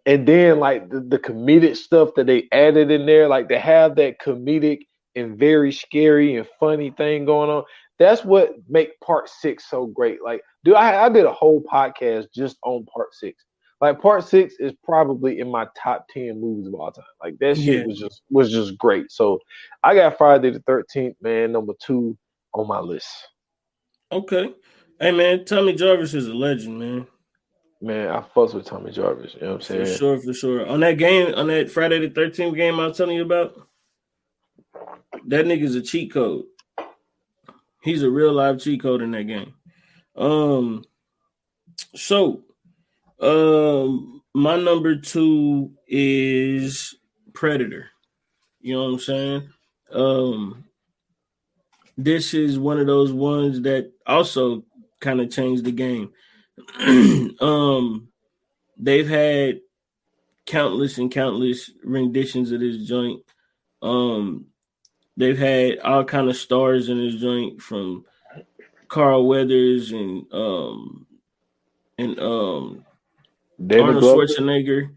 And then like the comedic stuff that they added in there, like to have that comedic and very scary and funny thing going on. That's what make part 6 so great. Like, dude, I did a whole podcast just on part 6. Like part 6 is probably in my top 10 movies of all time. Like that shit was just great. So I got Friday the 13th, man, number 2 on my list. Okay. Hey man, Tommy Jarvis is a legend, man. Man, I fuss with Tommy Jarvis. You know what I'm saying? For sure. On that Friday the 13th game I was telling you about, that nigga's a cheat code. He's a real live cheat code in that game. My number 2 is Predator. You know what I'm saying? This is one of those ones that also kind of changed the game. They've had countless renditions of this joint. They've had all kind of stars in this joint, from Carl Weathers and Arnold Schwarzenegger.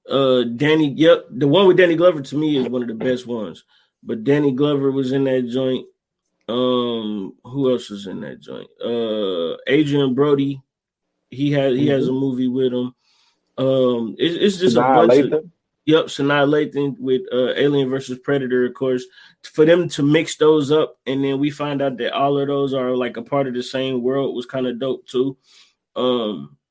The one with Danny Glover to me is one of the best ones. But Danny Glover was in that joint. Who else was in that joint? Adrian Brody. He has a movie with him. It's just Sanaa a bunch Lathan. Of Sanaa Lathan with Alien versus Predator, of course. For them to mix those up, and then we find out that all of those are like a part of the same world, was kind of dope too.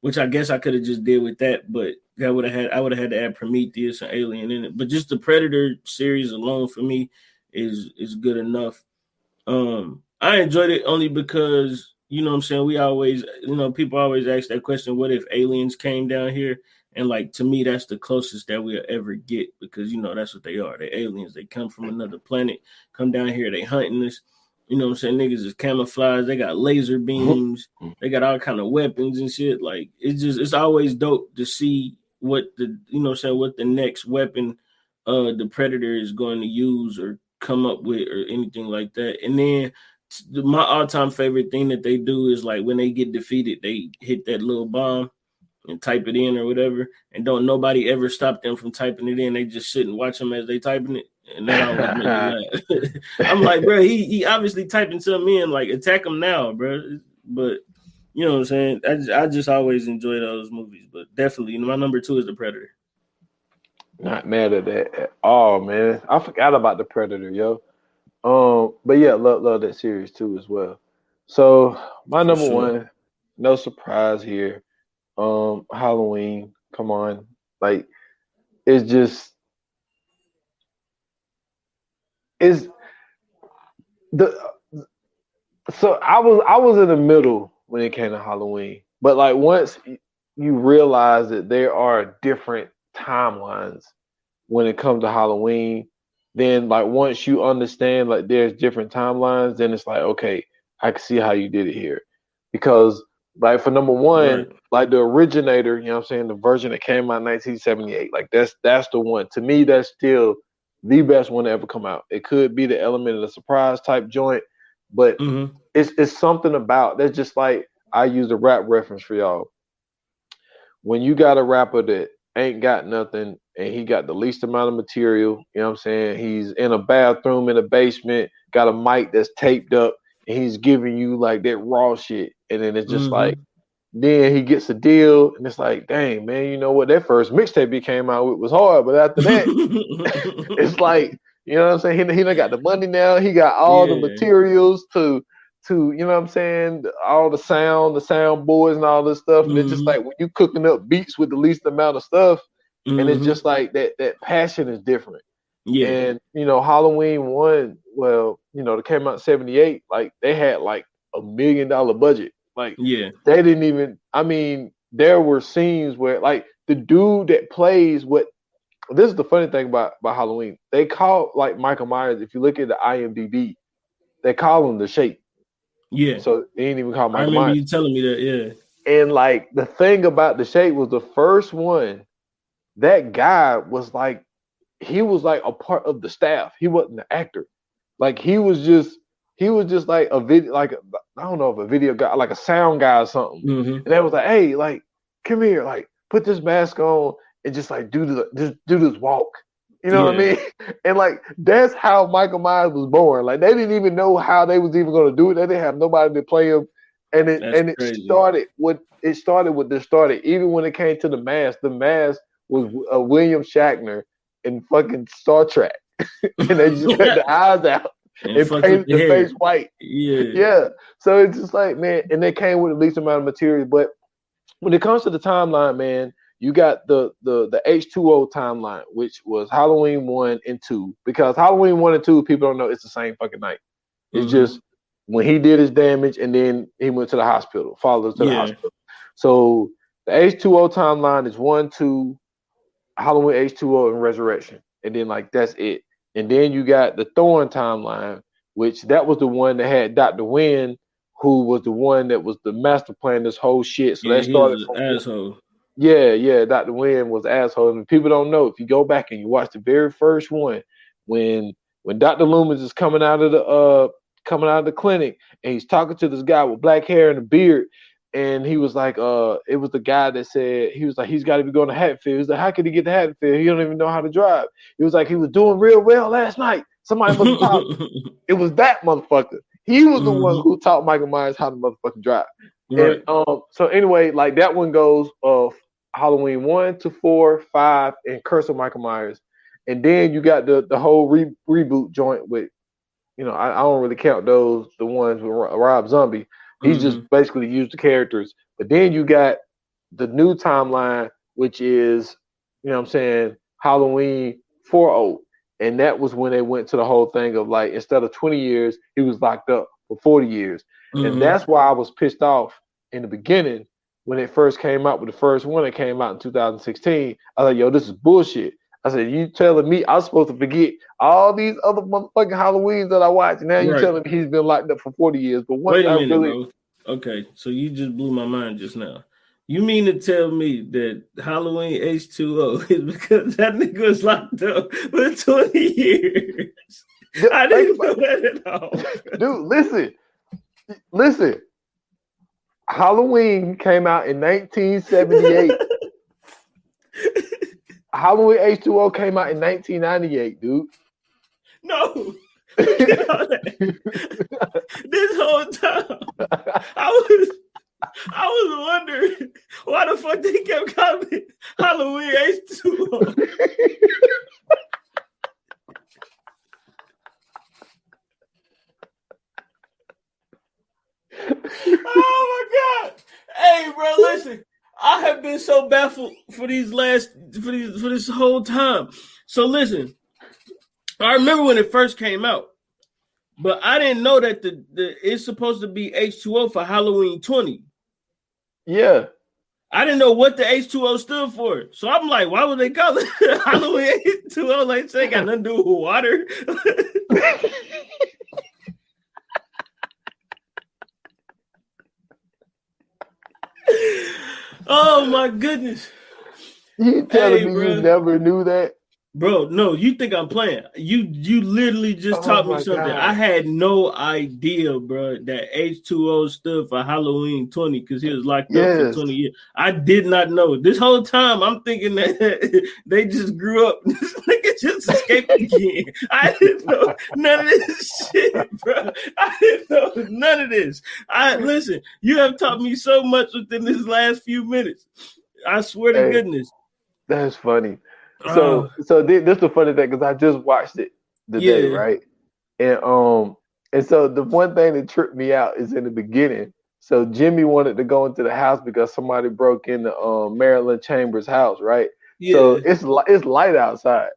Which I guess I could have just did with that, but I would have had to add Prometheus and Alien in it. But just the Predator series alone for me is good enough. I enjoyed it only because, you know what I'm saying, we always, you know, people always ask that question, what if aliens came down here? And like, to me, that's the closest that we'll ever get, because, you know, that's what they are. They're aliens. They come from another planet, come down here, they hunting us. You know what I'm saying? Niggas is camouflage. They got laser beams. They got all kind of weapons and shit. Like, it's always dope to see what the, you know what I'm saying, what the next weapon the Predator is going to use or come up with or anything like that. And then my all-time favorite thing that they do is, like, when they get defeated, they hit that little bomb and type it in or whatever, and don't nobody ever stop them from typing it in. They just sit and watch them as they typing it, and that always makes me laugh. I'm like, bro, he obviously typing something in, like, attack him now, bro. But, You know what I'm saying? I just always enjoy those movies, but definitely, my number 2 is The Predator. Not mad at that at all, man. I forgot about The Predator, yo. But yeah, love that series too as well. So my For number sure. one, no surprise here. Halloween. Come on, like it's just is the so I was in the middle when it came to Halloween, but like once you realize that there are different timelines when it comes to Halloween, then like once you understand like there's different timelines, then it's like okay, I can see how you did it here, because like for number one, Right. like the originator, you know what I'm saying, the version that came out in 1978, like that's the one. To me, that's still the best one to ever come out. It could be the element of the surprise type joint, but Mm-hmm. it's something about that's just like I use a rap reference for y'all. When you got a rapper that ain't got nothing and he got the least amount of material, you know what I'm saying? He's in a bathroom in a basement, got a mic that's taped up, and he's giving you like that raw shit. And then it's just like, Mm-hmm. then he gets a deal, and it's like, dang, man, you know what? That first mixtape he came out with was hard, but after that, it's like, you know what I'm saying? He done got the money now. He got all the Yeah. materials to you know what I'm saying, all the sound boards and all this stuff. And it's just Mm-hmm. like when you cooking up beats with the least amount of stuff, and it's Mm-hmm. just like that passion is different. Yeah. And Halloween one, well, that came out in 78, like they had like $1 million budget. Like Yeah. they didn't even, I mean, there were scenes where like the dude that plays what this is the funny thing about Halloween. They call like Michael Myers, if you look at the IMDb, they call him the Shape. Yeah. So they ain't even call I Michael remember Myers. you telling me that. Yeah. And like the thing about the Shape was the first one, that guy was like, he was like a part of the staff. He wasn't an actor. Like he was just like a video, like I don't know if a video guy, like a sound guy or something. Mm-hmm. And they was like, hey, like come here, like put this mask on and just like do this walk. You know what I Yeah. mean? And like that's how Michael Myers was born. Like they didn't even know how they was even gonna do it. They didn't have nobody to play him. And That's it crazy. started with this started. Even when it came to the mask was William Shatner in fucking Star Trek. And they just cut the eyes out And and fucked with painted the the hair. face white. Yeah. Yeah. So it's just like, man, and they came with the least amount of material. But when it comes to the timeline, man, you got the H2O timeline, which was Halloween 1 and 2. Because Halloween 1 and 2, people don't know it's the same fucking night. It's Mm-hmm. just when he did his damage and then he went to the hospital, followed us to the Yeah. hospital. So the H2O timeline is 1, 2, Halloween H2O and Resurrection. And then like that's it. And then you got the Thorn timeline, which that was the one that had Dr. Wynn, who was the one that was the master plan this whole shit. So Yeah. that He was started an from asshole. yeah, Dr. Wynn was asshole. And people don't know, if you go back and you watch the very first one, when Dr. Loomis is coming out of the clinic and he's talking to this guy with black hair and a beard, and he was like, it was the guy that said, he was like, he's got to be going to Hatfield. He was like, how could he get to Hatfield? He don't even know how to drive. He was like, he was doing real well last night. Somebody must have taught him. It was that motherfucker. He was the one who taught Michael Myers how to motherfucking drive. Right. And so anyway, like that one goes Halloween 1 to 4, 5, and Curse of Michael Myers. And then you got the whole reboot joint with, I don't really count those, the ones with Rob Zombie. He just basically used the characters. But then you got the new timeline, which is, you know what I'm saying, Halloween 4-0. And that was when they went to the whole thing of like, instead of 20 years, he was locked up for 40 years. And that's why I was pissed off in the beginning when it first came out with the first one that came out in 2016. I was like, yo, this is bullshit. I said, you telling me I'm supposed to forget all these other motherfucking Halloweens that I watched, and now you telling me he's been locked up for 40 years. But once Wait a minute, really bro. Okay, so you just blew my mind just now. You mean to tell me that Halloween H2O is because that nigga was locked up for 20 years? I didn't know that at all. Dude, listen. Halloween came out in 1978. Halloween H2O came out in 1998, dude. No. This whole time, I I was wondering why the fuck they kept calling it Halloween H2O. Oh my God. Hey, bro, listen. I have been so baffled for this whole time. So listen, I remember when it first came out, but I didn't know that the it's supposed to be H2O for Halloween 20. Yeah. I didn't know what the H2O stood for. So I'm like, why would they call it Halloween H2O? Like, they got nothing to do with water. Oh my goodness. You telling me you never knew that? Bro, no, you think I'm playing. You literally just taught me something. God. I had no idea, bro, that H2O stood for Halloween 20 because he was locked up for 20 years. I did not know. This whole time I'm thinking that they just grew up. This nigga just escaped again. I didn't know none of this shit, bro. I didn't know none of this. Listen, you have taught me so much within this last few minutes. I swear to goodness. That's funny. So this is the funny thing because I just watched it today, right? And so the one thing that tripped me out is in the beginning. So Jimmy wanted to go into the house because somebody broke into Marilyn Chambers' house, right? Yeah. So it's light outside,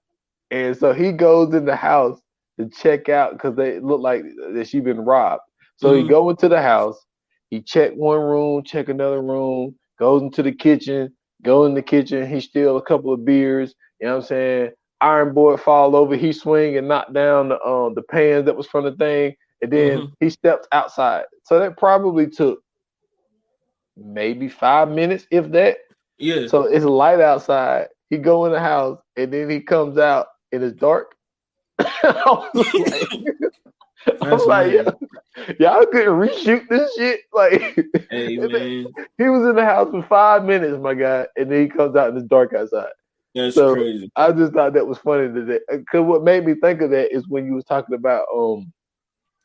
and so he goes in the house to check out because they look like that she been robbed. So he go into the house, he check one room, check another room, goes into the kitchen, go in the kitchen, he steal a couple of beers. You know what I'm saying? Iron board fall over, he swing and knock down the pans that was from the thing, and then he stepped outside. So that probably took maybe 5 minutes, if that. Yeah. So it's light outside. He go in the house, and then he comes out, and it's dark. I was like, y'all couldn't reshoot this shit. Like, hey, man. He was in the house for 5 minutes, my guy, and then he comes out and it's dark outside. That's crazy. I just thought that was funny today. Because what made me think of that is when you was talking about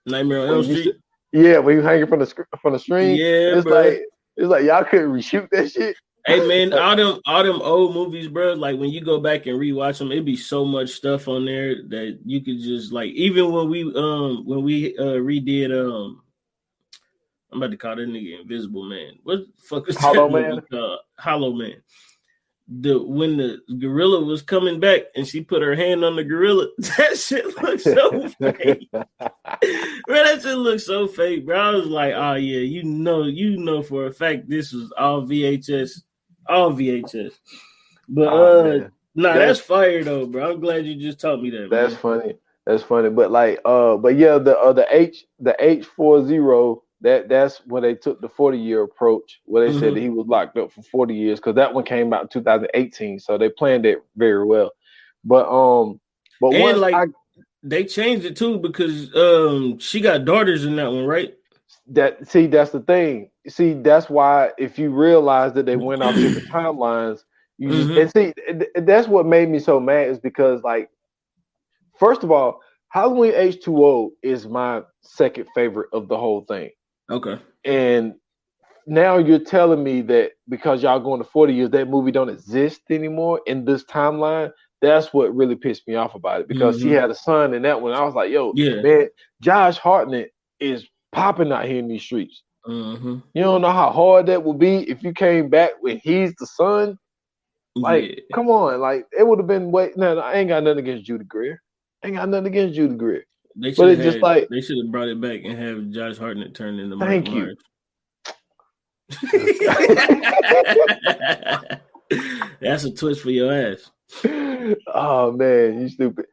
Nightmare on Elm Street. When you hanging from the string. Yeah, it's like y'all couldn't reshoot that shit. Hey man, all them old movies, bro. Like when you go back and rewatch them, it'd be so much stuff on there that you could just like. Even when we redid I'm about to call that nigga Invisible Man. What the fuck is Hollow that Man? Hollow Man. When the gorilla was coming back and she put her hand on the gorilla, that shit looks so fake. Man, that shit looks so fake, bro. I was like, oh yeah, you know for a fact this was all VHS. But that's fire though, bro. I'm glad you just taught me that. That's man. funny. But like but yeah, the H40, that's when they took the 40-year approach, where they said that he was locked up for 40 years, because that one came out in 2018, so they planned it very well. But and like they changed it too because she got daughters in that one, right? That's the thing. See, that's why if you realize that they went off different timelines, you just and see that's what made me so mad is because, like, first of all, Halloween H2O is my second favorite of the whole thing. Okay. And now you're telling me that because y'all going to 40 years, that movie don't exist anymore in this timeline. That's what really pissed me off about it, because she had a son in that one. I was like, yo, man, Josh Hartnett is popping out here in these streets. You don't know how hard that would be if you came back when he's the son. Like, come on. Like, it would have been I ain't got nothing against Judy Greer. They should have brought it back and have Josh Hartnett turn into Michael Myers. That's a twist for your ass. Oh man, you stupid.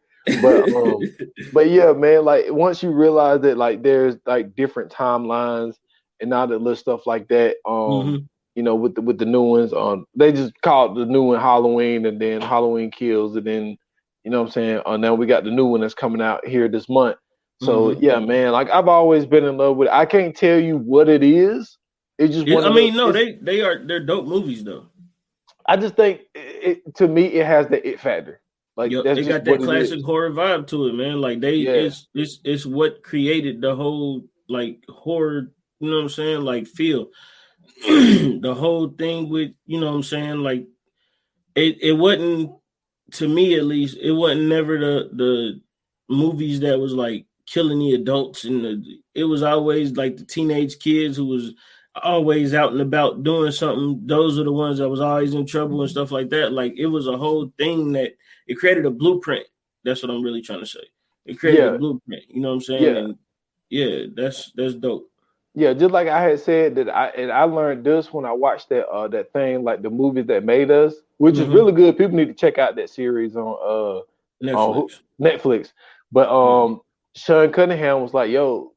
But yeah, man, like once you realize that like there's like different timelines and all that little stuff like that, you know, with the new ones, they just called the new one Halloween, and then Halloween Kills, and then, you know what I'm saying? Now we got the new one that's coming out here this month. So yeah, man, like I've always been in love with it. I can't tell you what it is. It's just they're dope movies though. I just think to me it has the it factor. Like they got that classic horror vibe to it, man. Like it's what created the whole like horror, you know what I'm saying? Like feel. the whole thing with, you know what I'm saying, like it wasn't, to me at least, it wasn't never the movies that was like killing the adults, and it was always like the teenage kids who was always out and about doing something. Those are the ones that was always in trouble and stuff like that. Like it was a whole thing that it created a blueprint. That's what I'm really trying to say. It created a blueprint. You know what I'm saying? Yeah. And yeah, that's dope. Yeah, just like I had said that I learned this when I watched that thing, like the movies that made us, which is really good. People need to check out that series on Netflix. But Sean Cunningham was like, "Yo,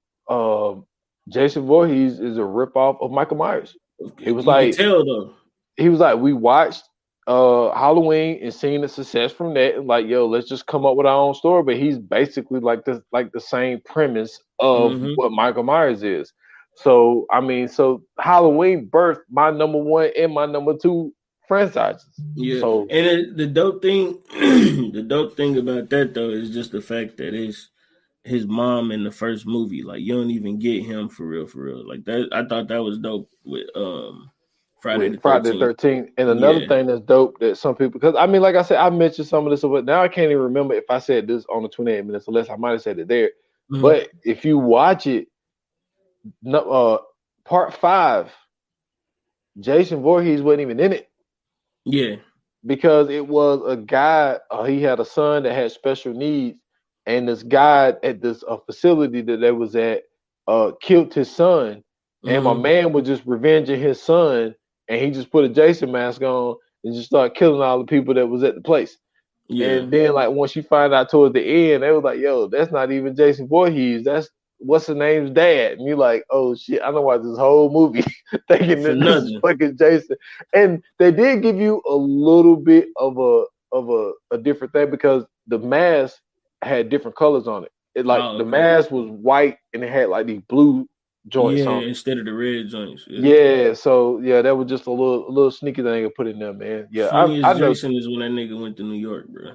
Jason Voorhees is a ripoff of Michael Myers." It was like, you can tell though. He was like, "We watched Halloween and seen the success from that, and like, yo, let's just come up with our own story." But he's basically like the same premise of what Michael Myers is. So I mean, so Halloween birthed my number 1 and my number 2 franchises. Yeah. So, and the dope thing, the dope thing about that though is just the fact that it's his mom in the first movie. Like you don't even get him for real. Like that, I thought that was dope with Friday the 13th. And another thing that's dope that some people, because I mean, like I said, I mentioned some of this, but now I can't even remember if I said this on the 28 minutes, unless I might have said it there. But if you watch it, part 5, Jason Voorhees wasn't even in it. Yeah. Because it was a guy, he had a son that had special needs, and this guy at this facility that they was at killed his son. And my man was just revenging his son, and he just put a Jason mask on and just started killing all the people that was at the place. Yeah. And then, like, once you find out towards the end, they was like, yo, that's not even Jason Voorhees. That's what's the name's dad. And you're like, oh, shit, I don't watch this whole movie thinking that this is fucking Jason. And they did give you a little bit of a different thing because the mask had different colors on it. It like the mask was white and it had like these blue joints on it instead of the red joints. Yeah, so yeah, that was just a little sneaky thing I put in there, man. Yeah, I know. Jason is when that nigga went to New York, bro.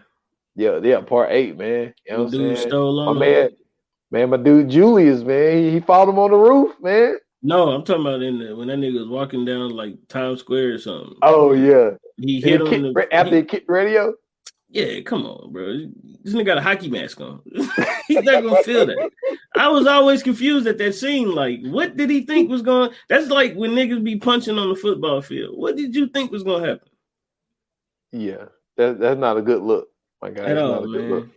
Yeah, part 8, man. You know what I'm saying? Stole on my dude Julius, man. He followed him on the roof, man. No, I'm talking about when that nigga was walking down like Times Square or something. Oh yeah, he hit him after he kicked the radio. Yeah, come on, bro. This nigga got a hockey mask on. He's not gonna feel that. I was always confused at that scene. Like, what did he think was going? That's like when niggas be punching on the football field. What did you think was gonna happen? Yeah, that's not a good look, my guy. At all, man.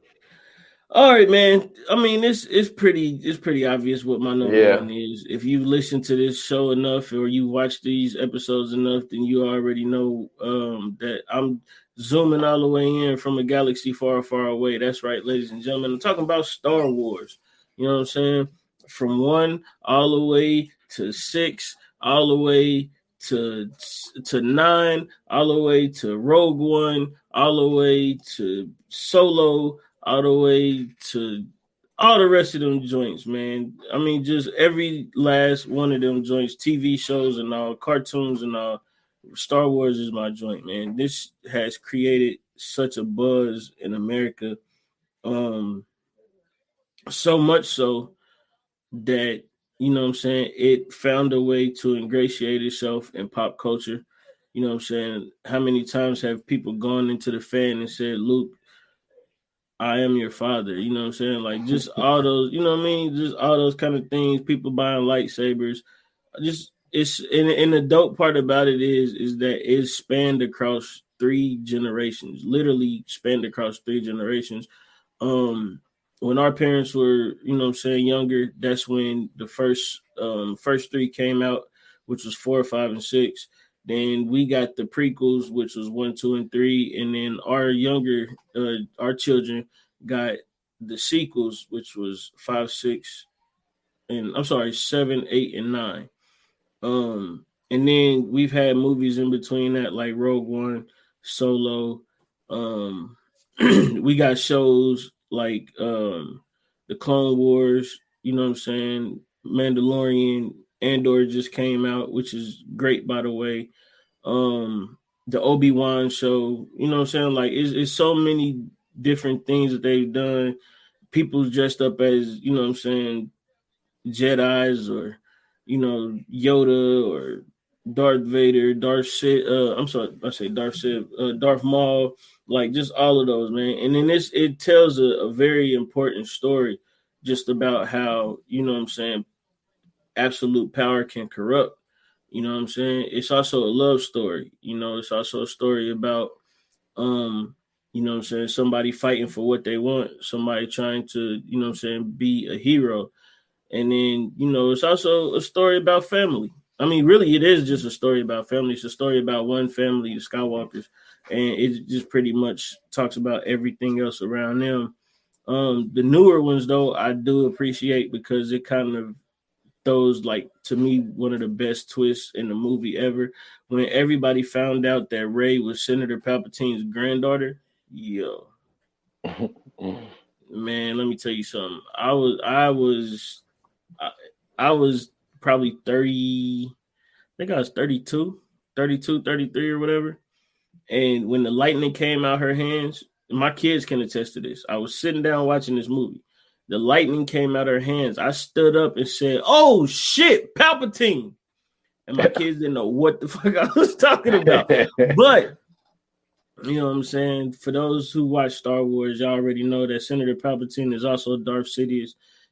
All right, man. I mean, it's pretty obvious what my number 1 is. If you listen to this show enough or you watch these episodes enough, then you already know that I'm zooming all the way in from a galaxy far, far away. That's right, ladies and gentlemen. I'm talking about Star Wars. You know what I'm saying? From 1 all the way to 6, all the way to 9, all the way to Rogue One, all the way to Solo, all the way to all the rest of them joints, man. I mean, just every last one of them joints, TV shows and all, cartoons and all. Star Wars is my joint, man. This has created such a buzz in America. So much so that, you know what I'm saying, it found a way to ingratiate itself in pop culture. You know what I'm saying? How many times have people gone into the fan and said, Luke, I am your father? You know what I'm saying? Like, just all those, you know what I mean? Just all those kind of things, people buying lightsabers. Just, it's, and the dope part about it is that it spanned across 3 generations, literally spanned across 3 generations. When our parents were, you know what I'm saying, younger, that's when the first 3 came out, which was 4, 5, and 6. Then we got the prequels, which was 1, 2, and 3. And then our younger, our children got the sequels, which was 5, 6, and I'm sorry, 7, 8, and 9. And then we've had movies in between that, like Rogue One, Solo. We got shows like the Clone Wars, you know what I'm saying? Mandalorian, Andor just came out, which is great, by the way. The Obi-Wan show, you know what I'm saying? Like, it's so many different things that they've done. People dressed up as, you know what I'm saying, Jedis or, you know, Yoda or Darth Vader, Darth Sid, Darth Maul, like just all of those, man. And then it tells a very important story just about how, you know what I'm saying, absolute power can corrupt. You know what I'm saying? It's also a love story. You know, it's also a story about you know what I'm saying, somebody fighting for what they want, somebody trying to, you know what I'm saying, be a hero. And then, you know, it's also a story about family. I mean, really, it is just a story about family. It's a story about one family, the Skywalkers, and it just pretty much talks about everything else around them. The newer ones, though, I do appreciate because it kind of throws, like, to me, one of the best twists in the movie ever. When everybody found out that Rey was Senator Palpatine's granddaughter, yo, man, let me tell you something. I was probably 30, I think I was 32, 33 or whatever. And when the lightning came out her hands, my kids can attest to this. I was sitting down watching this movie. The lightning came out her hands. I stood up and said, "Oh shit, Palpatine." And my kids didn't know what the fuck I was talking about. But you know what I'm saying? For those who watch Star Wars, y'all already know that Senator Palpatine is also Darth Sidious,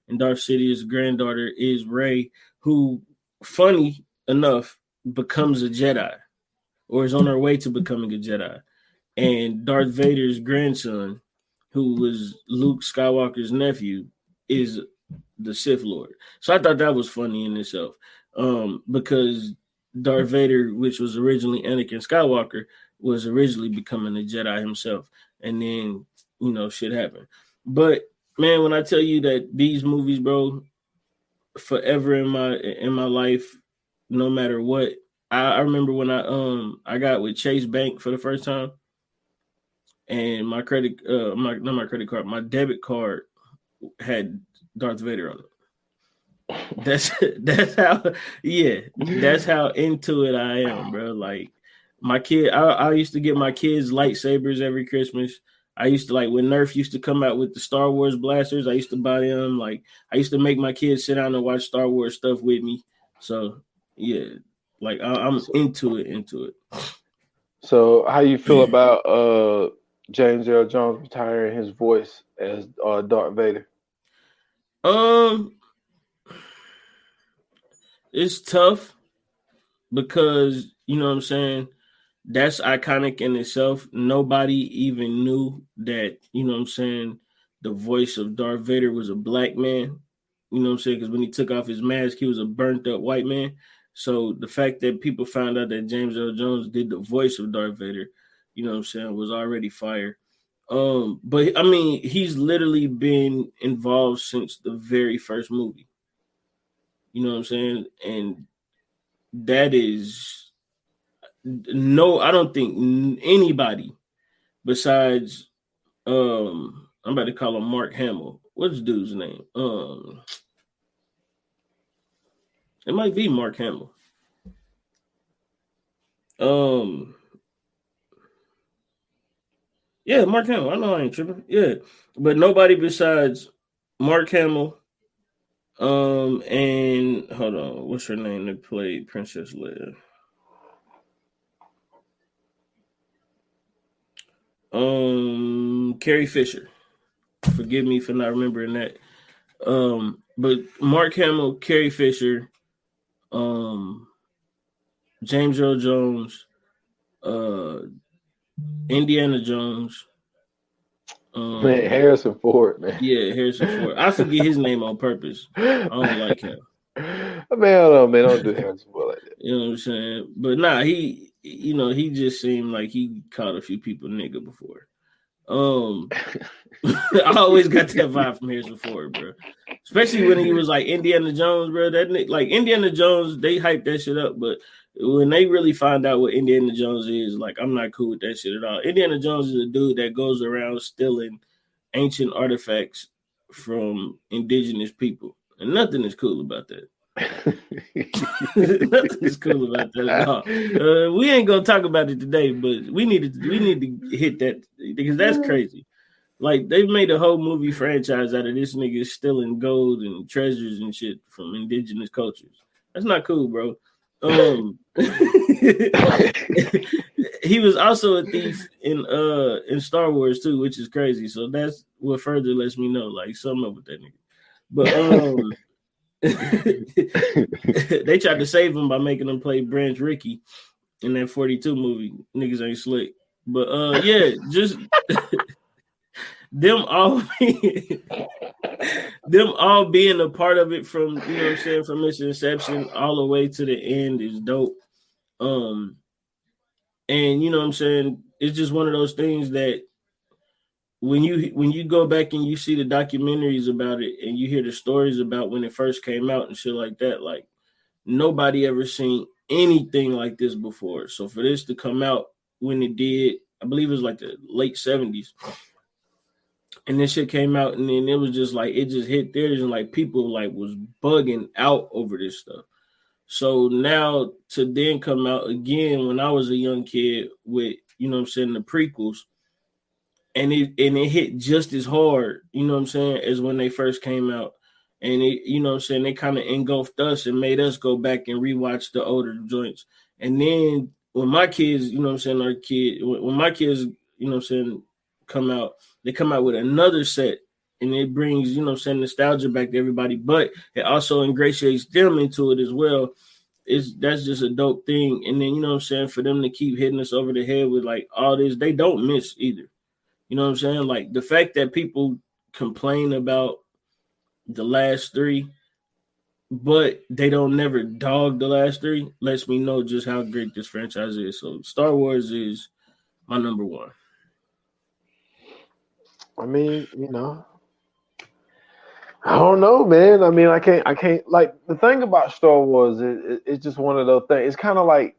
and Darth Sidious' granddaughter is Rey, who, funny enough, becomes a Jedi or is on her way to becoming a Jedi. And Darth Vader's grandson, who was Luke Skywalker's nephew, is the Sith Lord. So I thought that was funny in itself, because Darth Vader, which was originally Anakin Skywalker, was originally becoming a Jedi himself. And then, you know, shit happened. But man, when I tell you that these movies, bro, forever in my life, no matter what. I remember when I got with Chase Bank for the first time, and my my debit card had Darth Vader on it. That's how into it I am, bro. Like my kid, I used to get my kids lightsabers every Christmas. I used to, like, when Nerf used to come out with the Star Wars blasters, I used to buy them. Like, I used to make my kids sit down and watch Star Wars stuff with me. So yeah, like I'm into it. So how you feel about James Earl Jones retiring his voice as Darth Vader? It's tough because, you know what I'm saying, that's iconic in itself. Nobody even knew that, you know what I'm saying, the voice of Darth Vader was a black man. You know what I'm saying? Because when he took off his mask, he was a burnt up white man. So the fact that people found out that James Earl Jones did the voice of Darth Vader, you know what I'm saying, was already fire. But I mean, he's literally been involved since the very first movie. You know what I'm saying? And that is I don't think anybody besides I'm about to call him Mark Hamill. What's the dude's name? It might be Mark Hamill. Yeah, Mark Hamill. I know I ain't tripping. Yeah, but nobody besides Mark Hamill. And hold on, what's her name that played Princess Leia? Carrie Fisher. Forgive me for not remembering that. But Mark Hamill, Carrie Fisher, James Earl Jones, Indiana Jones. Man, Harrison Ford, man. Yeah, Harrison Ford. I forget his name on purpose. I don't like him. Man, I don't know, man. Don't do Harrison Ford like that. You know what I'm saying? But nah, he just seemed like he caught a few people nigga before. I always got that vibe from Harrison Ford, bro. Especially when he was like Indiana Jones, bro. That like Indiana Jones, they hyped that shit up, but when they really find out what Indiana Jones is, like, I'm not cool with that shit at all. Indiana Jones is a dude that goes around stealing ancient artifacts from indigenous people, and nothing is cool about that. Nothing is cool about that at all. We ain't gonna talk about it today, but we need to hit that because that's crazy. Like, they've made a whole movie franchise out of this nigga stealing gold and treasures and shit from indigenous cultures. That's not cool, bro. He was also a thief in Star Wars too, which is crazy. So that's what further lets me know like something up with that nigga. But they tried to save him by making him play Branch Rickey in that 42 movie. Niggas ain't slick. But yeah, just them all being a part of it from, you know what I'm saying, from its inception all the way to the end is dope. And you know what I'm saying, it's just one of those things that when you go back and you see the documentaries about it and you hear the stories about when it first came out and shit like that, like nobody ever seen anything like this before. So for this to come out when it did, I believe it was like the late 70s. And this shit came out and then it was just like, it just hit theaters and like people like was bugging out over this stuff. So now to then come out again when I was a young kid with, you know what I'm saying, the prequels, and it hit just as hard, you know what I'm saying, as when they first came out. And it, you know what I'm saying, they kind of engulfed us and made us go back and rewatch the older joints. And then when my kids, you know what I'm saying, when my kids, you know what I'm saying, come out, they come out with another set and it brings, you know what I'm saying, nostalgia back to everybody, but it also ingratiates them into it as well. That's just a dope thing. And then, you know what I'm saying, for them to keep hitting us over the head with like all this, they don't miss either. You know what I'm saying? Like the fact that people complain about the last three, but they don't never dog the last three, lets me know just how great this franchise is. So Star Wars is my number one. I mean, you know, I don't know, man. I mean, I can't like the thing about Star Wars is it's just one of those things. It's kind of like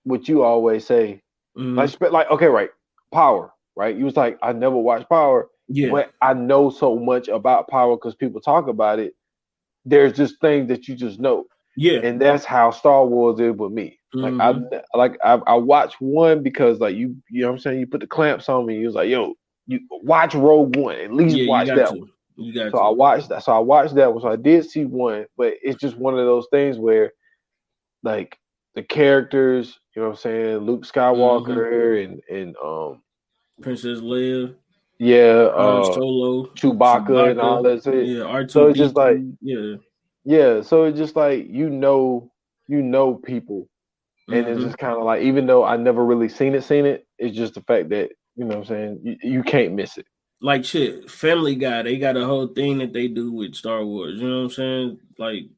what you always say, like okay, right, Power, right? You was like, I never watched Power, but I know so much about Power because people talk about it. There's just things that you just know, and that's how Star Wars is with me. I watched one because like you know what I'm saying, you put the clamps on me. You was like, yo, you watch Rogue One, at least watch that one. I watched that. So I watched that one. So I did see one, but it's just one of those things where, like, the characters, you know what I'm saying, Luke Skywalker and Princess Leia, Solo, Chewbacca and all that shit. Yeah, R2. So it's just like So it's just like you know people, and it's just kind of like, even though I never really seen it, it's just the fact that, you know what I'm saying, you can't miss it. Like shit, Family Guy, they got a whole thing that they do with Star Wars. You know what I'm saying? Like,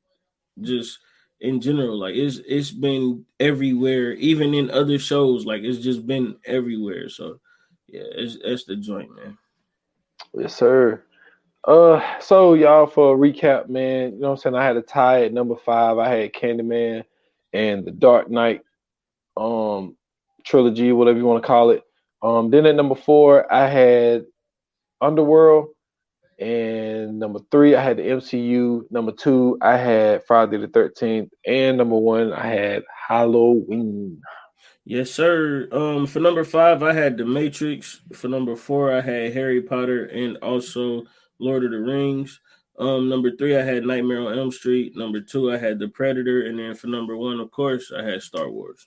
just in general, like it's been everywhere, even in other shows. Like it's just been everywhere. So yeah, it's the joint, man. Yes, sir. So y'all, for a recap, man, you know what I'm saying, I had a tie at number 5. I had Candyman and the Dark Knight trilogy, whatever you want to call it. Then at number 4, I had Underworld, and number 3, I had the MCU. Number 2, I had Friday the 13th, and number 1, I had Halloween. Yes, sir. For number 5, I had The Matrix. For number 4, I had Harry Potter and also Lord of the Rings. Number 3, I had Nightmare on Elm Street. Number 2, I had The Predator, and then for number 1, of course, I had Star Wars.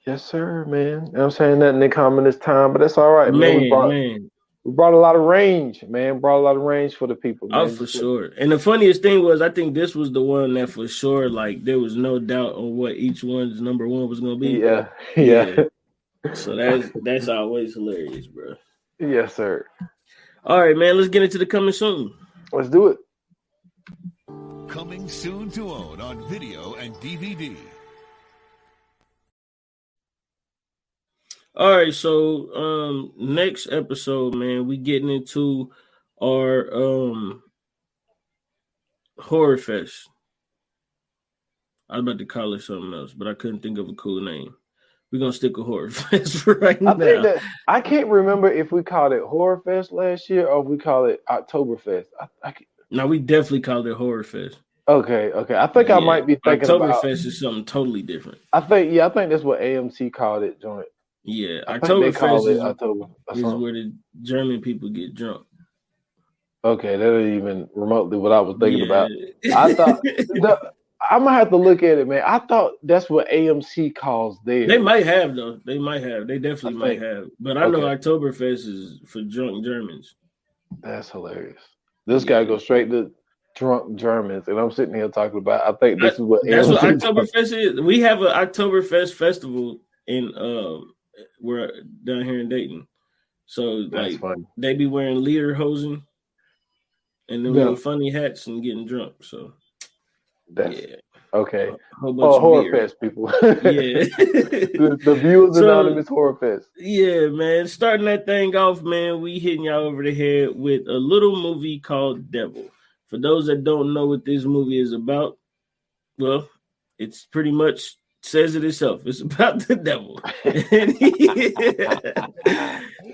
Yes, sir, man. You know what I'm saying, nothing in common this time, but that's all right, man. We brought a lot of range, man. Brought a lot of range for the people, man. Oh, for sure. And the funniest thing was, I think this was the one that for sure, like, there was no doubt on what each one's number 1 was gonna be. Yeah. So that's always hilarious, bro. Yes, sir. All right, man. Let's get into the coming soon. Let's do it. Coming soon to own on video and DVD. All right, so next episode, man, we getting into our Horror Fest. I was about to call it something else, but I couldn't think of a cool name. We're gonna stick with Horror Fest for right now. I can't remember if we called it Horror Fest last year or if we called it Oktoberfest. No, we definitely called it Horror Fest. Okay. I think I might be thinking Oktoberfest is something totally different. I think that's what AMC called it, joint. Yeah, Oktoberfest is where the German people get drunk. Okay, that ain't even remotely what I was thinking about. I thought I'm gonna have to look at it, man. I thought that's what AMC calls theirs. They might have though. They might have. They definitely might think. have. But I know Oktoberfest is for drunk Germans. That's hilarious. This guy goes straight to drunk Germans, and I'm sitting here talking about. I think this is what that's what AMC Oktoberfest is. We have an Oktoberfest festival in we're down here in Dayton. So That's funny. they be wearing lederhosen and them little funny hats and getting drunk. So that's okay. Horror Fest people. Yeah. the Viewers Anonymous Horror Fest. Yeah, man. Starting that thing off, man, we hitting y'all over the head with a little movie called Devil. For those that don't know what this movie is about, well, it's pretty much says it itself. It's about the devil.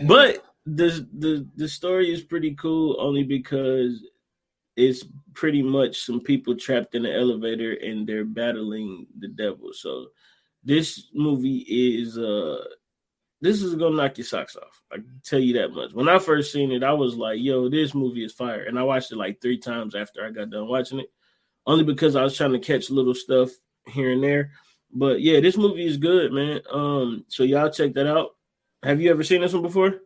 But the story is pretty cool only because it's pretty much some people trapped in an elevator and they're battling the devil. So this movie is this is gonna knock your socks off. I can tell you that much. When I first seen it, I was like, yo, this movie is fire. And I watched it like 3 times after I got done watching it. Only because I was trying to catch little stuff here and there. But yeah, this movie is good, man. So y'all check that out. Have you ever seen this one before?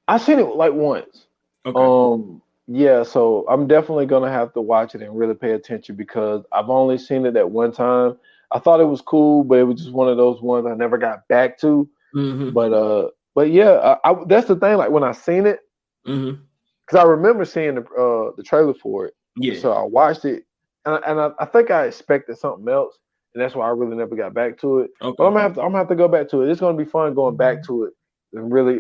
I've seen it like once. Okay. Yeah, so I'm definitely gonna have to watch it and really pay attention because I've only seen it that one time. I thought it was cool, but it was just one of those ones I never got back to. Mm-hmm. But yeah, that's the thing. Like when I seen it, because I remember seeing the trailer for it. Yeah. So I watched it, and I think I expected something else, and that's why I really never got back to it. Okay. But I'm gonna have to go back to it. It's gonna be fun going back to it and really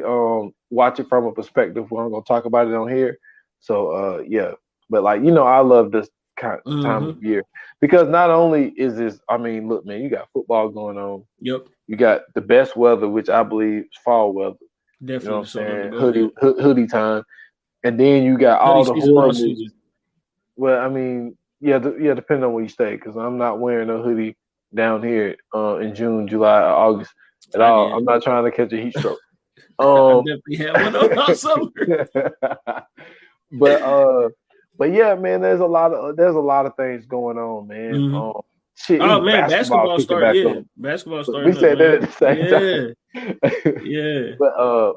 watch it from a perspective where I'm gonna talk about it on here. So yeah, but like I love this kind of time of year because not only is this, I mean, look, man, you got football going on. Yep. You got the best weather, which I believe is fall weather. Definitely. You know what I'm saying? Hoodie time, and then you got all the horror movies. Well, I mean, yeah, depending on where you stay, because I'm not wearing a hoodie down here in June, July, or August at all. I'm not trying to catch a heat stroke. I definitely have one on all summer. But yeah, man, there's a lot of things going on, man. Shit, man, basketball started. Basketball started. We said that at the same time. Yeah.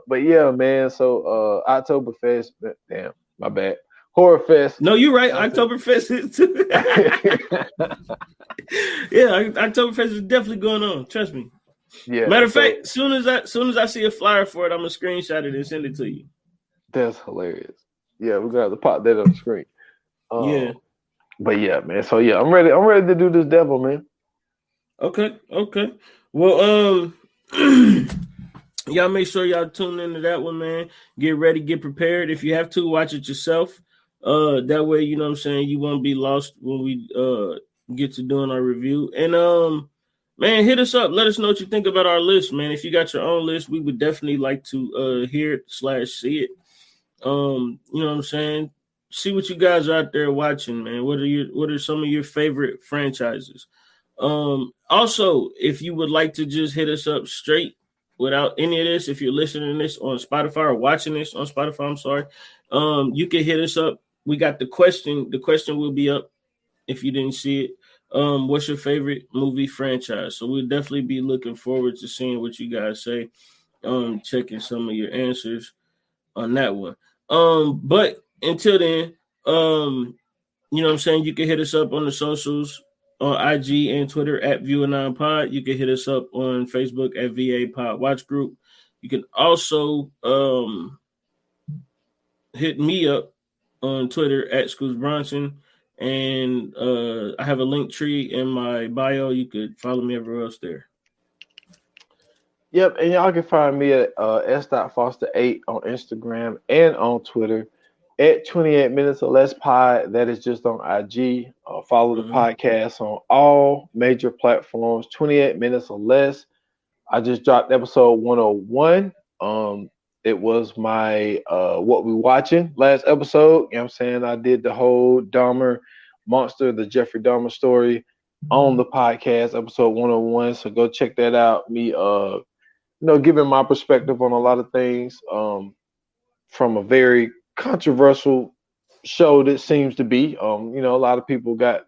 But yeah, man. So Oktoberfest, damn, my bad. Horror Fest. No, you're right. Oktoberfest is too. Yeah, Oktoberfest is definitely going on. Trust me. Yeah. Matter of fact, soon as I see a flyer for it, I'm gonna screenshot it and send it to you. That's hilarious. Yeah, we're gonna have to pop that on the screen. Yeah. But yeah, man. So yeah, I'm ready to do this devil, man. Okay. Well, y'all make sure y'all tune into that one, man. Get ready, get prepared. If you have to, watch it yourself. That way, you know what I'm saying, you won't be lost when we get to doing our review. And man, hit us up. Let us know what you think about our list, man. If you got your own list, we would definitely like to hear it / see it. You know what I'm saying? See what you guys are out there watching, man. What are some of your favorite franchises? Also, if you would like to just hit us up straight without any of this, if you're listening to this on Spotify or watching this on Spotify, I'm sorry, you can hit us up. We got the question. The question will be up if you didn't see it. What's your favorite movie franchise? So we'll definitely be looking forward to seeing what you guys say. Checking some of your answers on that one. But until then, you know what I'm saying, you can hit us up on the socials on IG and Twitter at View9Pod. You can hit us up on Facebook at VA Pod Watch Group. You can also hit me up on Twitter at Scoots Bronson. And I have a link tree in my bio. You could follow me everywhere else there. Yep, and y'all can find me at s.foster8 on Instagram and on Twitter at 28 minutes or less pod. That is just on IG. Follow the podcast on all major platforms. 28 minutes or less. I just dropped episode 101. It was my what we watching last episode. You know what I'm saying? I did the whole Dahmer monster, the Jeffrey Dahmer story on the podcast, episode 101. So go check that out. Me giving my perspective on a lot of things from a very controversial show that seems to be. A lot of people got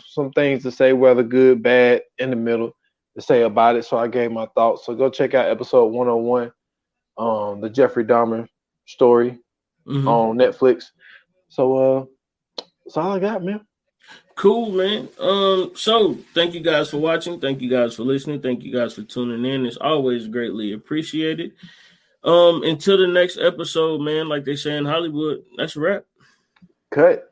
some things to say, whether good, bad, in the middle, to say about it. So I gave my thoughts. So go check out episode 101, the Jeffrey Dahmer story on Netflix. So that's all I got, man. Cool, man. So thank you guys for watching. Thank you guys for listening. Thank you guys for tuning in. It's always greatly appreciated. Until the next episode, man, like they say in Hollywood, that's a wrap. Cut.